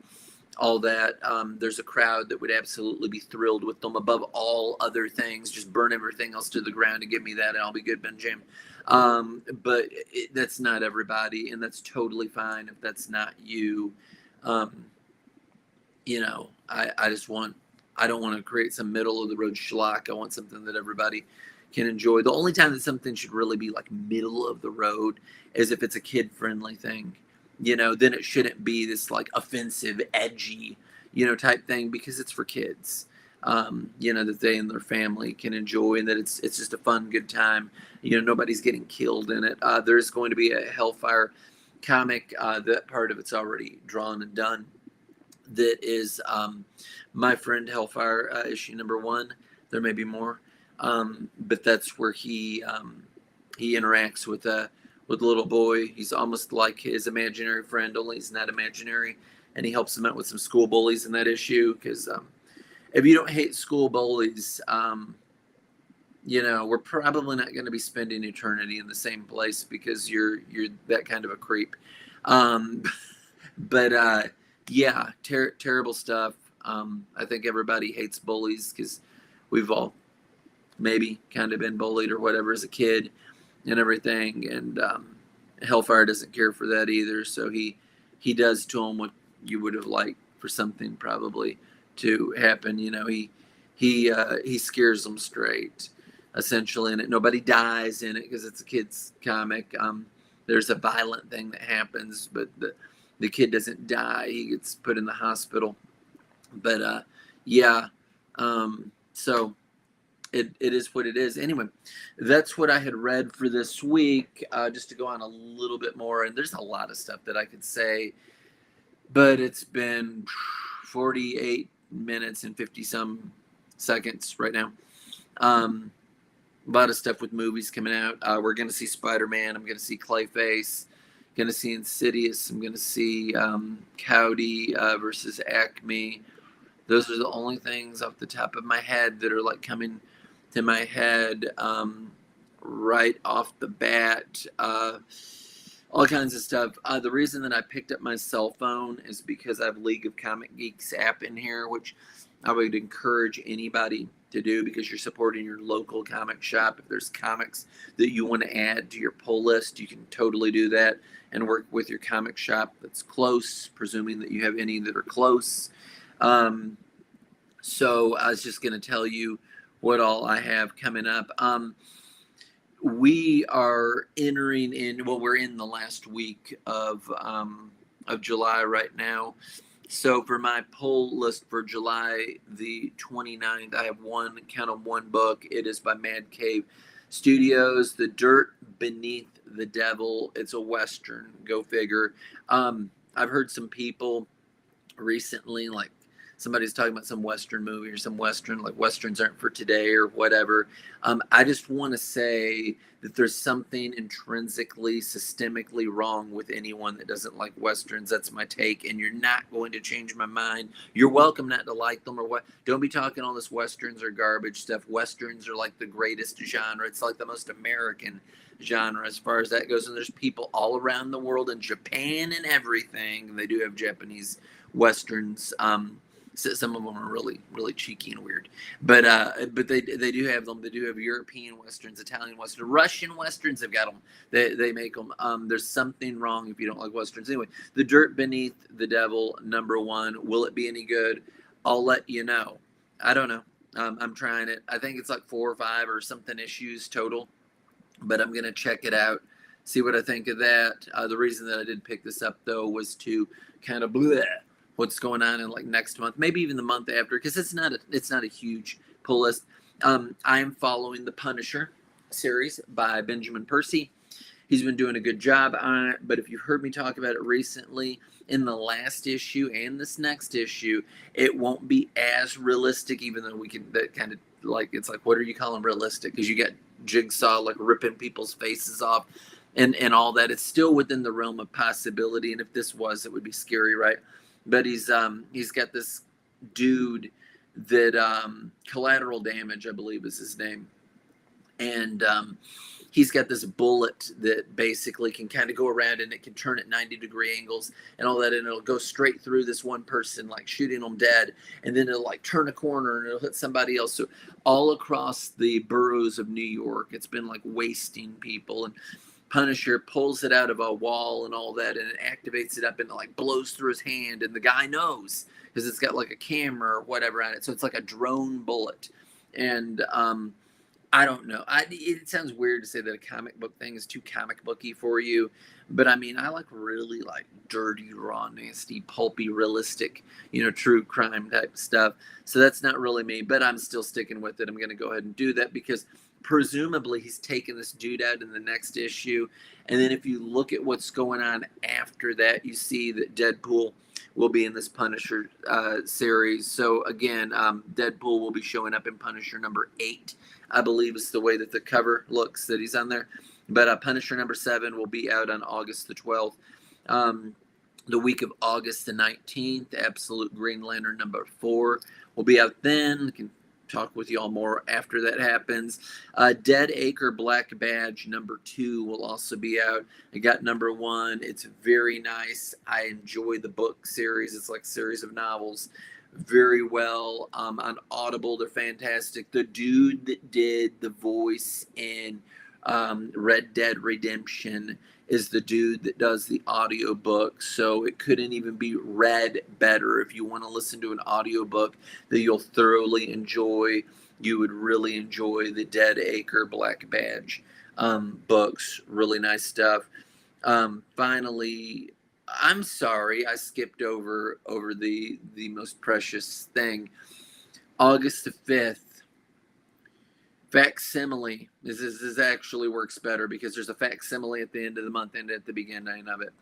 all that. There's a crowd that would absolutely be thrilled with them above all other things. Just burn everything else to the ground and give me that and I'll be good, Ben Jam. But that's not everybody, and that's totally fine if that's not you. I don't want to create some middle of the road schlock. I want something that everybody can enjoy. The only time that something should really be like middle of the road is if it's a kid friendly thing, then it shouldn't be this like offensive, edgy, type thing because it's for kids, that they and their family can enjoy and that it's just a fun, good time. Nobody's getting killed in it. There's going to be a Hellfire comic. That part of it's already drawn and done. That is My Friend Hellfire, issue number 1. There may be more. But that's where he interacts with a little boy. He's almost like his imaginary friend, only he's not imaginary, and he helps him out with some school bullies in that issue. Because if you don't hate school bullies, we're probably not going to be spending eternity in the same place because you're that kind of a creep. But yeah, terrible stuff. I think everybody hates bullies because we've all maybe kind of been bullied or whatever as a kid and everything. And Hellfire doesn't care for that either. So he does to him what you would have liked for something probably to happen. He scares them straight, essentially. And nobody dies in it because it's a kid's comic. There's a violent thing that happens, but the kid doesn't die. He gets put in the hospital. But yeah, so it is what it is. Anyway, that's what I had read for this week. Just to go on a little bit more, and there's a lot of stuff that I could say, but it's been 48 minutes and 50 some seconds right now. A lot of stuff with movies coming out. We're going to see Spider-Man. I'm going to see Clayface. Going to see Insidious. I'm going to see Cowdy versus Acme. Those are the only things off the top of my head that are like coming to my head right off the bat. All kinds of stuff. The reason that I picked up my cell phone is because I have League of Comic Geeks app in here, which I would encourage anybody to do, because you're supporting your local comic shop. If there's comics that you want to add to your pull list, you can totally do that and work with your comic shop that's close, presuming that you have any that are close. So I was just going to tell you what all I have coming up. We are entering in, well, we're in the last week of July right now. So for my poll list for July the 29th, I have one book. It is by Mad Cave Studios, The Dirt Beneath the Devil. It's a Western, go figure. I've heard some people recently, like somebody's talking about some Western movie or some Western, like Westerns aren't for today or whatever. I just want to say that there's something intrinsically, systemically wrong with anyone that doesn't like Westerns. That's my take, and you're not going to change my mind. You're welcome not to like them or what. Don't be talking all this Westerns are garbage stuff. Westerns are like the greatest genre. It's like the most American genre as far as that goes. And there's people all around the world, in Japan and everything. They do have Japanese Westerns. Some of them are really, really cheeky and weird, but they do have them. They do have European Westerns, Italian Westerns, Russian Westerns. They've got them. They make them. There's something wrong if you don't like Westerns. Anyway, The Dirt Beneath the Devil, #1. Will it be any good? I'll let you know. I don't know. I'm trying it. I think it's like 4 or 5 or something issues total, but I'm gonna check it out, see what I think of that. The reason that I did pick this up though was to kind of what's going on in like next month, maybe even the month after, because it's not a huge pull list. I am following the Punisher series by Benjamin Percy. He's been doing a good job on it, but if you've heard me talk about it recently, in the last issue and this next issue, it won't be as realistic, even though we can, that kind of like, it's like, what are you calling realistic? Because you got Jigsaw like ripping people's faces off and all that. It's still within the realm of possibility, and if this was, it would be scary, right? But he's got this dude that Collateral Damage, I believe, is his name, and he's got this bullet that basically can kind of go around, and it can turn at 90-degree angles and all that, and it'll go straight through this one person, like shooting them dead, and then it'll like turn a corner and it'll hit somebody else. So all across the boroughs of New York, it's been like wasting people, and Punisher pulls it out of a wall and all that, and it activates it up and it like blows through his hand, and the guy knows because it's got like a camera or whatever on it, so it's like a drone bullet. And I don't know. It sounds weird to say that a comic book thing is too comic booky for you, but I mean, I like really like dirty, raw, nasty, pulpy, realistic, true crime type stuff. So that's not really me, but I'm still sticking with it. I'm going to go ahead and do that because presumably he's taking this dude out in the next issue. And then if you look at what's going on after that, you see that Deadpool will be in this Punisher series. So again, Deadpool will be showing up in Punisher #8, I believe is the way that the cover looks that he's on there. But Punisher #7 will be out on August the 12th. The week of August the 19th, Absolute Green Lantern #4 will be out then. Can talk with y'all more after that happens. Dead Acre Black Badge #2 will also be out. I got #1. It's very nice. I enjoy the book series. It's like a series of novels. Very well. On Audible, they're fantastic. The dude that did the voice in Red Dead Redemption is the dude that does the audiobook, so it couldn't even be read better. If you want to listen to an audiobook that you'll thoroughly enjoy, you would really enjoy the Dead Acre Black Badge books. Really nice stuff. Finally, I'm sorry I skipped over the most precious thing. August the 5th, Facsimile. This actually works better because there's a facsimile at the end of the month and at the beginning of it.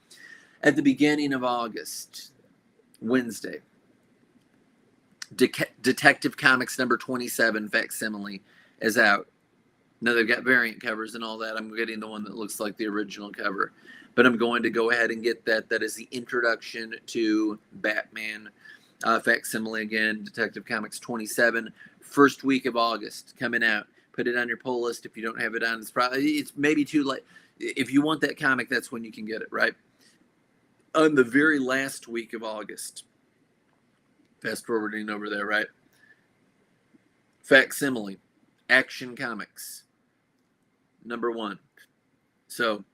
At the beginning of August, Wednesday, Detective Comics #27 Facsimile is out. Now they've got variant covers and all that. I'm getting the one that looks like the original cover, but I'm going to go ahead and get that. That is the introduction to Batman Facsimile again, Detective Comics 27, first week of August coming out. Put it on your pull list if you don't have it on. It's maybe too late. If you want that comic, that's when you can get it, right? On the very last week of August, fast forwarding over there, right? Facsimile, Action Comics, #1. So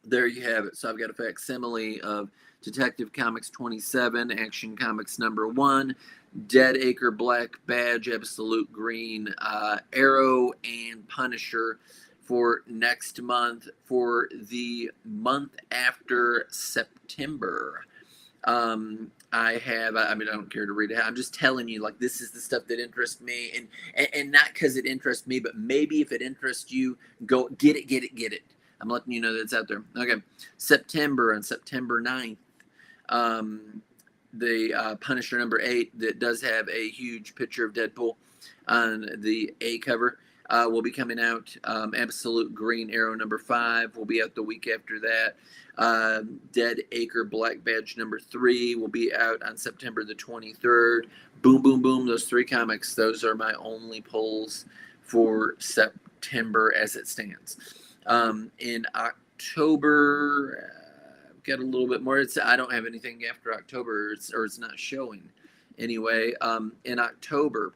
there you have it. So I've got a facsimile of Detective Comics 27, Action Comics #1, Dead Acre Black Badge, Absolute Green, Arrow, and Punisher for next month, for the month after September. I mean, I don't care to read it. I'm just telling you, like, this is the stuff that interests me, and not because it interests me, but maybe if it interests you, go get it. I'm letting you know that it's out there. Okay, September, on September 9th, the Punisher #8 that does have a huge picture of Deadpool on the A cover will be coming out. Absolute Green Arrow #5 will be out the week after that. Dead Acre Black Badge #3 will be out on September the 23rd. Boom, boom, boom. Those 3 comics, those are my only pulls for September as it stands. In October, I've got a little bit more. I don't have anything after October, or it's not showing anyway. In October,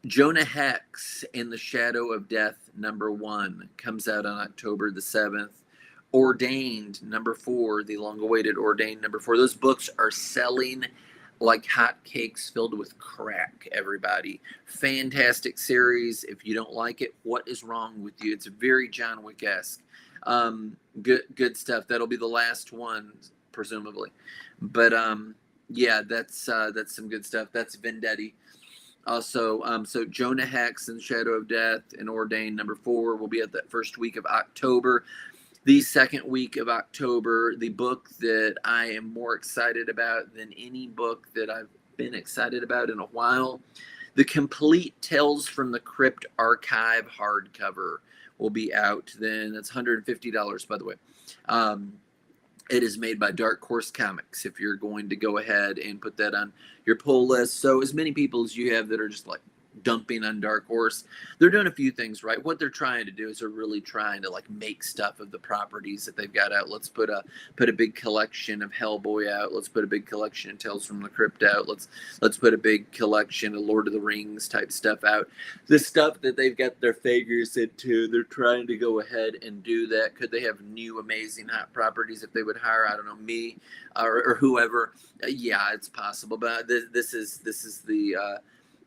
Jonah Hex in the Shadow of Death #1 comes out on October the 7th. Ordained #4, the long-awaited Ordained #4. Those books are selling like hotcakes, filled with crack, everybody. Fantastic series. If you don't like it, what is wrong with you? It's very John Wick-esque. Good stuff. That'll be the last one, presumably. But yeah, that's some good stuff. That's Vendetti. Also, so Jonah Hex and Shadow of Death and Ordained #4 will be at that first week of October. The second week of October, the book that I am more excited about than any book that I've been excited about in a while, the complete Tales from the Crypt Archive hardcover will be out. Then that's $150, by the way. It is made by Dark Horse Comics, if you're going to go ahead and put that on your pull list. So as many people as you have that are just like dumping on Dark Horse, they're doing a few things right. What they're trying to do is they're really trying to like make stuff of the properties that they've got out. Let's put a big collection of Hellboy out. Let's put a big collection of Tales from the Crypt out. Let's put a big collection of Lord of the Rings type stuff out. The stuff that they've got their figures into, they're trying to go ahead and do that. Could they have new amazing hot properties if they would hire, I don't know, me or whoever? Yeah, it's possible. But this is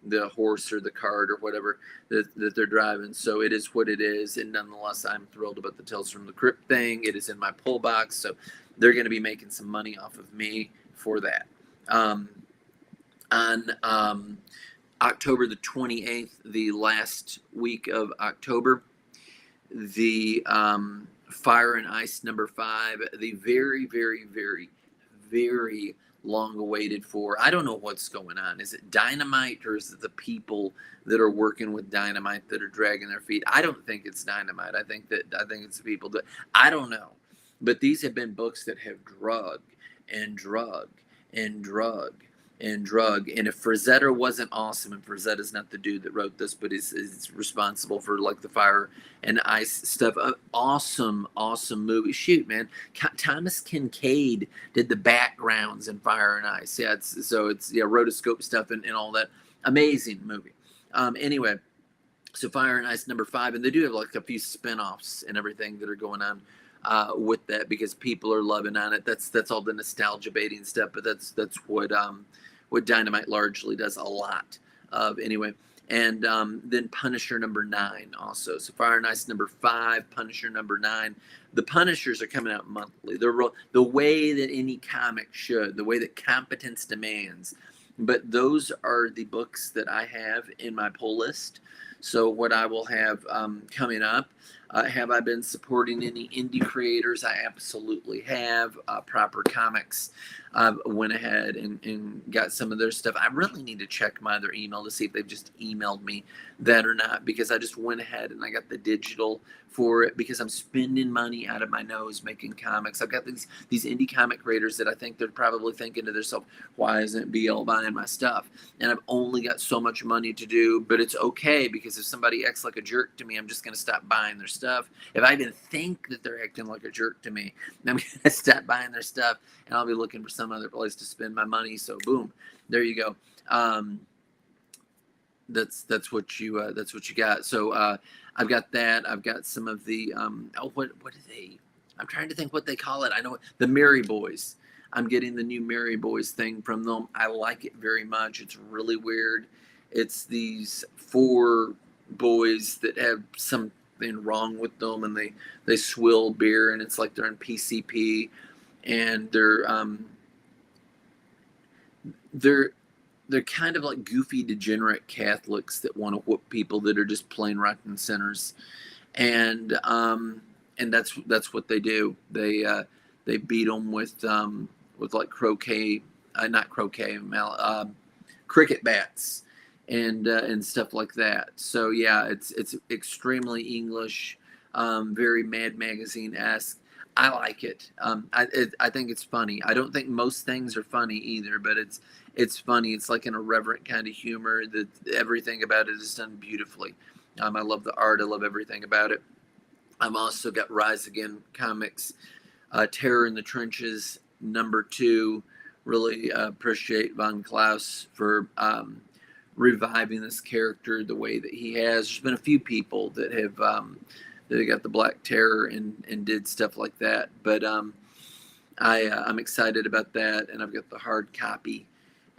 the horse or the cart or whatever that they're driving. So it is what it is. And nonetheless, I'm thrilled about the Tales from the Crypt thing. It is in my pull box. So they're going to be making some money off of me for that. On October the 28th, the last week of October, the Fire and Ice #5, the very, very, very, very long awaited for. I don't know what's going on. Is it Dynamite, or is it the people that are working with Dynamite that are dragging their feet? I don't think it's Dynamite. I think it's the people that, I don't know. But these have been books that have drug and drug and drug and drug. And if Frazetta wasn't awesome, and Frazetta's not the dude that wrote this, but is responsible for like the Fire and Ice stuff. Awesome movie. Shoot, man. Thomas Kincaid did the backgrounds in Fire and Ice. Yeah, it's rotoscope stuff and all that. Amazing movie. Anyway, so Fire and Ice #5, and they do have like a few spinoffs and everything that are going on with that, because people are loving on it. That's all the nostalgia baiting stuff, but that's what Dynamite largely does a lot of anyway. And then Punisher #9 also. So Fire and Ice #5, Punisher #9. The Punishers are coming out monthly. The way that any comic should, the way that competence demands. But those are the books that I have in my pull list. So what I will have coming up, have I been supporting any indie creators? I absolutely have. Proper Comics went ahead and got some of their stuff. I really need to check my other email to see if they've just emailed me that or not, because I just went ahead and I got the digital for it, because I'm spending money out of my nose making comics. I've got these indie comic creators that I think they're probably thinking to themselves, why isn't BL buying my stuff? And I've only got so much money to do, but it's okay, because if somebody acts like a jerk to me, I'm just going to stop buying their stuff. If I even think that they're acting like a jerk to me, I'm going to stop buying their stuff, and I'll be looking for some other place to spend my money. So boom, there you go. that's what you got. So I've got that. I've got some of the what do they? I'm trying to think what they call it. I know the Mary Boys. I'm getting the new Mary Boys thing from them. I like it very much. It's really weird. It's these four boys that have something wrong with them, and they swill beer, and it's like they're in PCP, and they're they're kind of like goofy degenerate Catholics that want to whoop people that are just plain rotten sinners, and that's what they do. They beat them with like croquet, not croquet, cricket bats, and stuff like that. So yeah, it's extremely English, very Mad Magazine esque. I like it. I think it's funny. I don't think most things are funny either, but it's funny. It's like an irreverent kind of humor that everything about it is done beautifully. I love the art. I love everything about it. I've also got Rise Again comics, Terror in the Trenches #2. Really appreciate Von Klaus for reviving this character the way that he has. There's been a few people that have got the Black Terror and did stuff like that, but I'm excited about that, and I've got the hard copy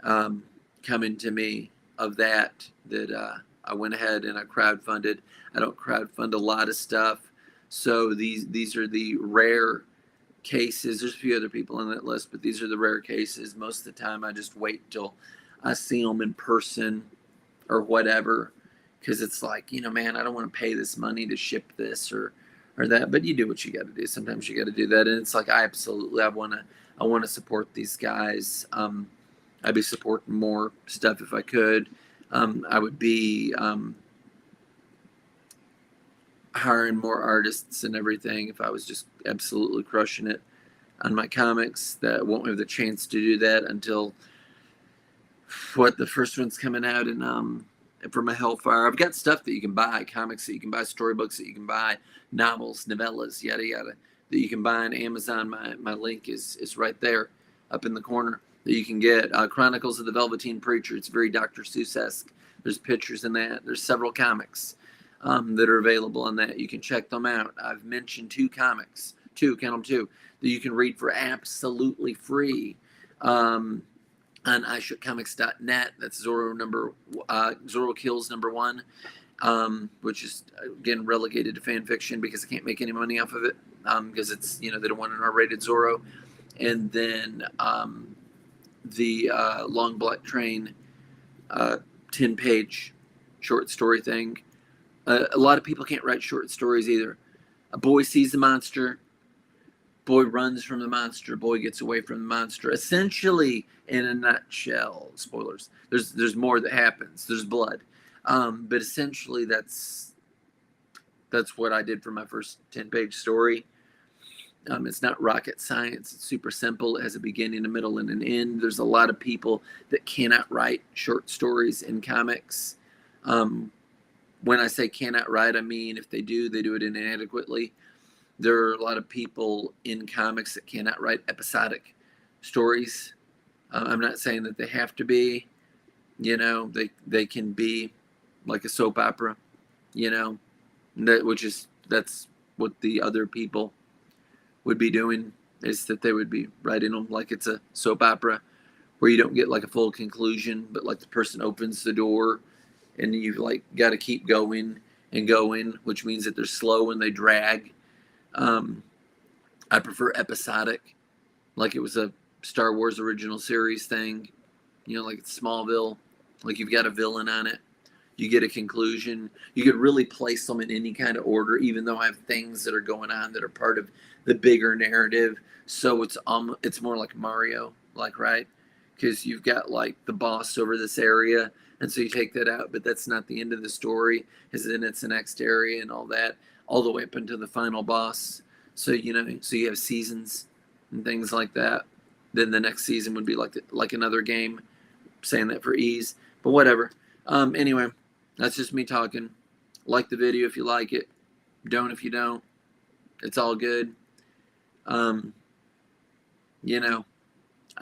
coming to me of that I went ahead and I crowdfunded. I don't crowdfund a lot of stuff, so these are the rare cases. There's a few other people on that list, but these are the rare cases. Most of the time, I just wait till I see them in person or whatever, because it's like, man, I don't want to pay this money to ship this or that. But you do what you got to do. Sometimes you got to do that, and it's like I want to support these guys. I'd be supporting more stuff if I could. I would be hiring more artists and everything if I was just absolutely crushing it on my comics. That won't have the chance to do that until the first one's coming out in for my Hellfire. I've got stuff that you can buy, comics that you can buy, storybooks that you can buy, novels, novellas, yada yada, that you can buy on Amazon. My link is right there up in the corner that you can get. Chronicles of the Velveteen Preacher. It's very Dr. Seuss-esque. There's pictures in that. There's several comics that are available on that. You can check them out. I've mentioned count them two, that you can read for absolutely free on iShootComics.net. That's Zorro Kills #1, which is again relegated to fan fiction because I can't make any money off of it, because it's they don't want an R-rated Zorro. And then the Long Black Train 10-page short story thing. A lot of people can't write short stories either. A boy sees the monster. Boy runs from the monster. Boy gets away from the monster. Essentially, in a nutshell, spoilers. There's more that happens. There's blood, but essentially that's what I did for my first 10-page story. It's not rocket science. It's super simple. It has a beginning, a middle, and an end. There's a lot of people that cannot write short stories in comics. When I say cannot write, I mean if they do it inadequately. There are a lot of people in comics that cannot write episodic stories. I'm not saying that they have to be. They can be like a soap opera. That's what the other people would be doing, is that they would be writing them like it's a soap opera, where you don't get like a full conclusion, but like the person opens the door and you've like got to keep going and going, which means that they're slow and they drag. I prefer episodic, like it was a Star Wars original series thing, like it's Smallville, like you've got a villain on it, you get a conclusion, you could really place them in any kind of order, even though I have things that are going on that are part of the bigger narrative. So it's more like Mario, like, right? Because you've got like the boss over this area, and so you take that out, but that's not the end of the story, because then it's the next area and all that, all the way up into the final boss. So so you have seasons and things like that. Then the next season would be like another game. I'm saying that for ease, but whatever. Anyway, that's just me talking. Like the video if you like it. Don't if you don't. It's all good. I'm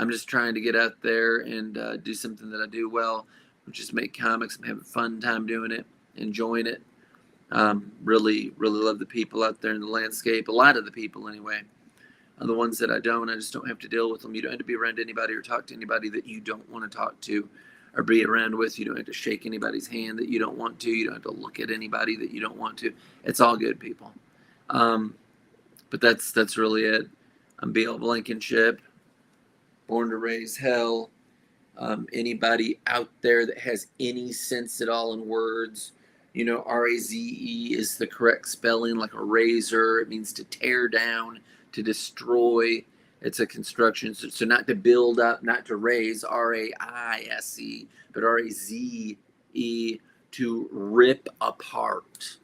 just trying to get out there and do something that I do well, just make comics. I'm having a fun time doing it, enjoying it. Really, really love the people out there in the landscape. A lot of the people, anyway. The ones that I just don't have to deal with them. You don't have to be around anybody or talk to anybody that you don't want to talk to or be around with. You don't have to shake anybody's hand that you don't want to. You don't have to look at anybody that you don't want to. It's all good, people. But that's really it. I'm BL Blankenship, born to raise hell. Anybody out there that has any sense at all in words, RAZE is the correct spelling, like a razor. It means to tear down, to destroy. It's a construction. So not to build up, not to raise, RAISE, but RAZE, to rip apart.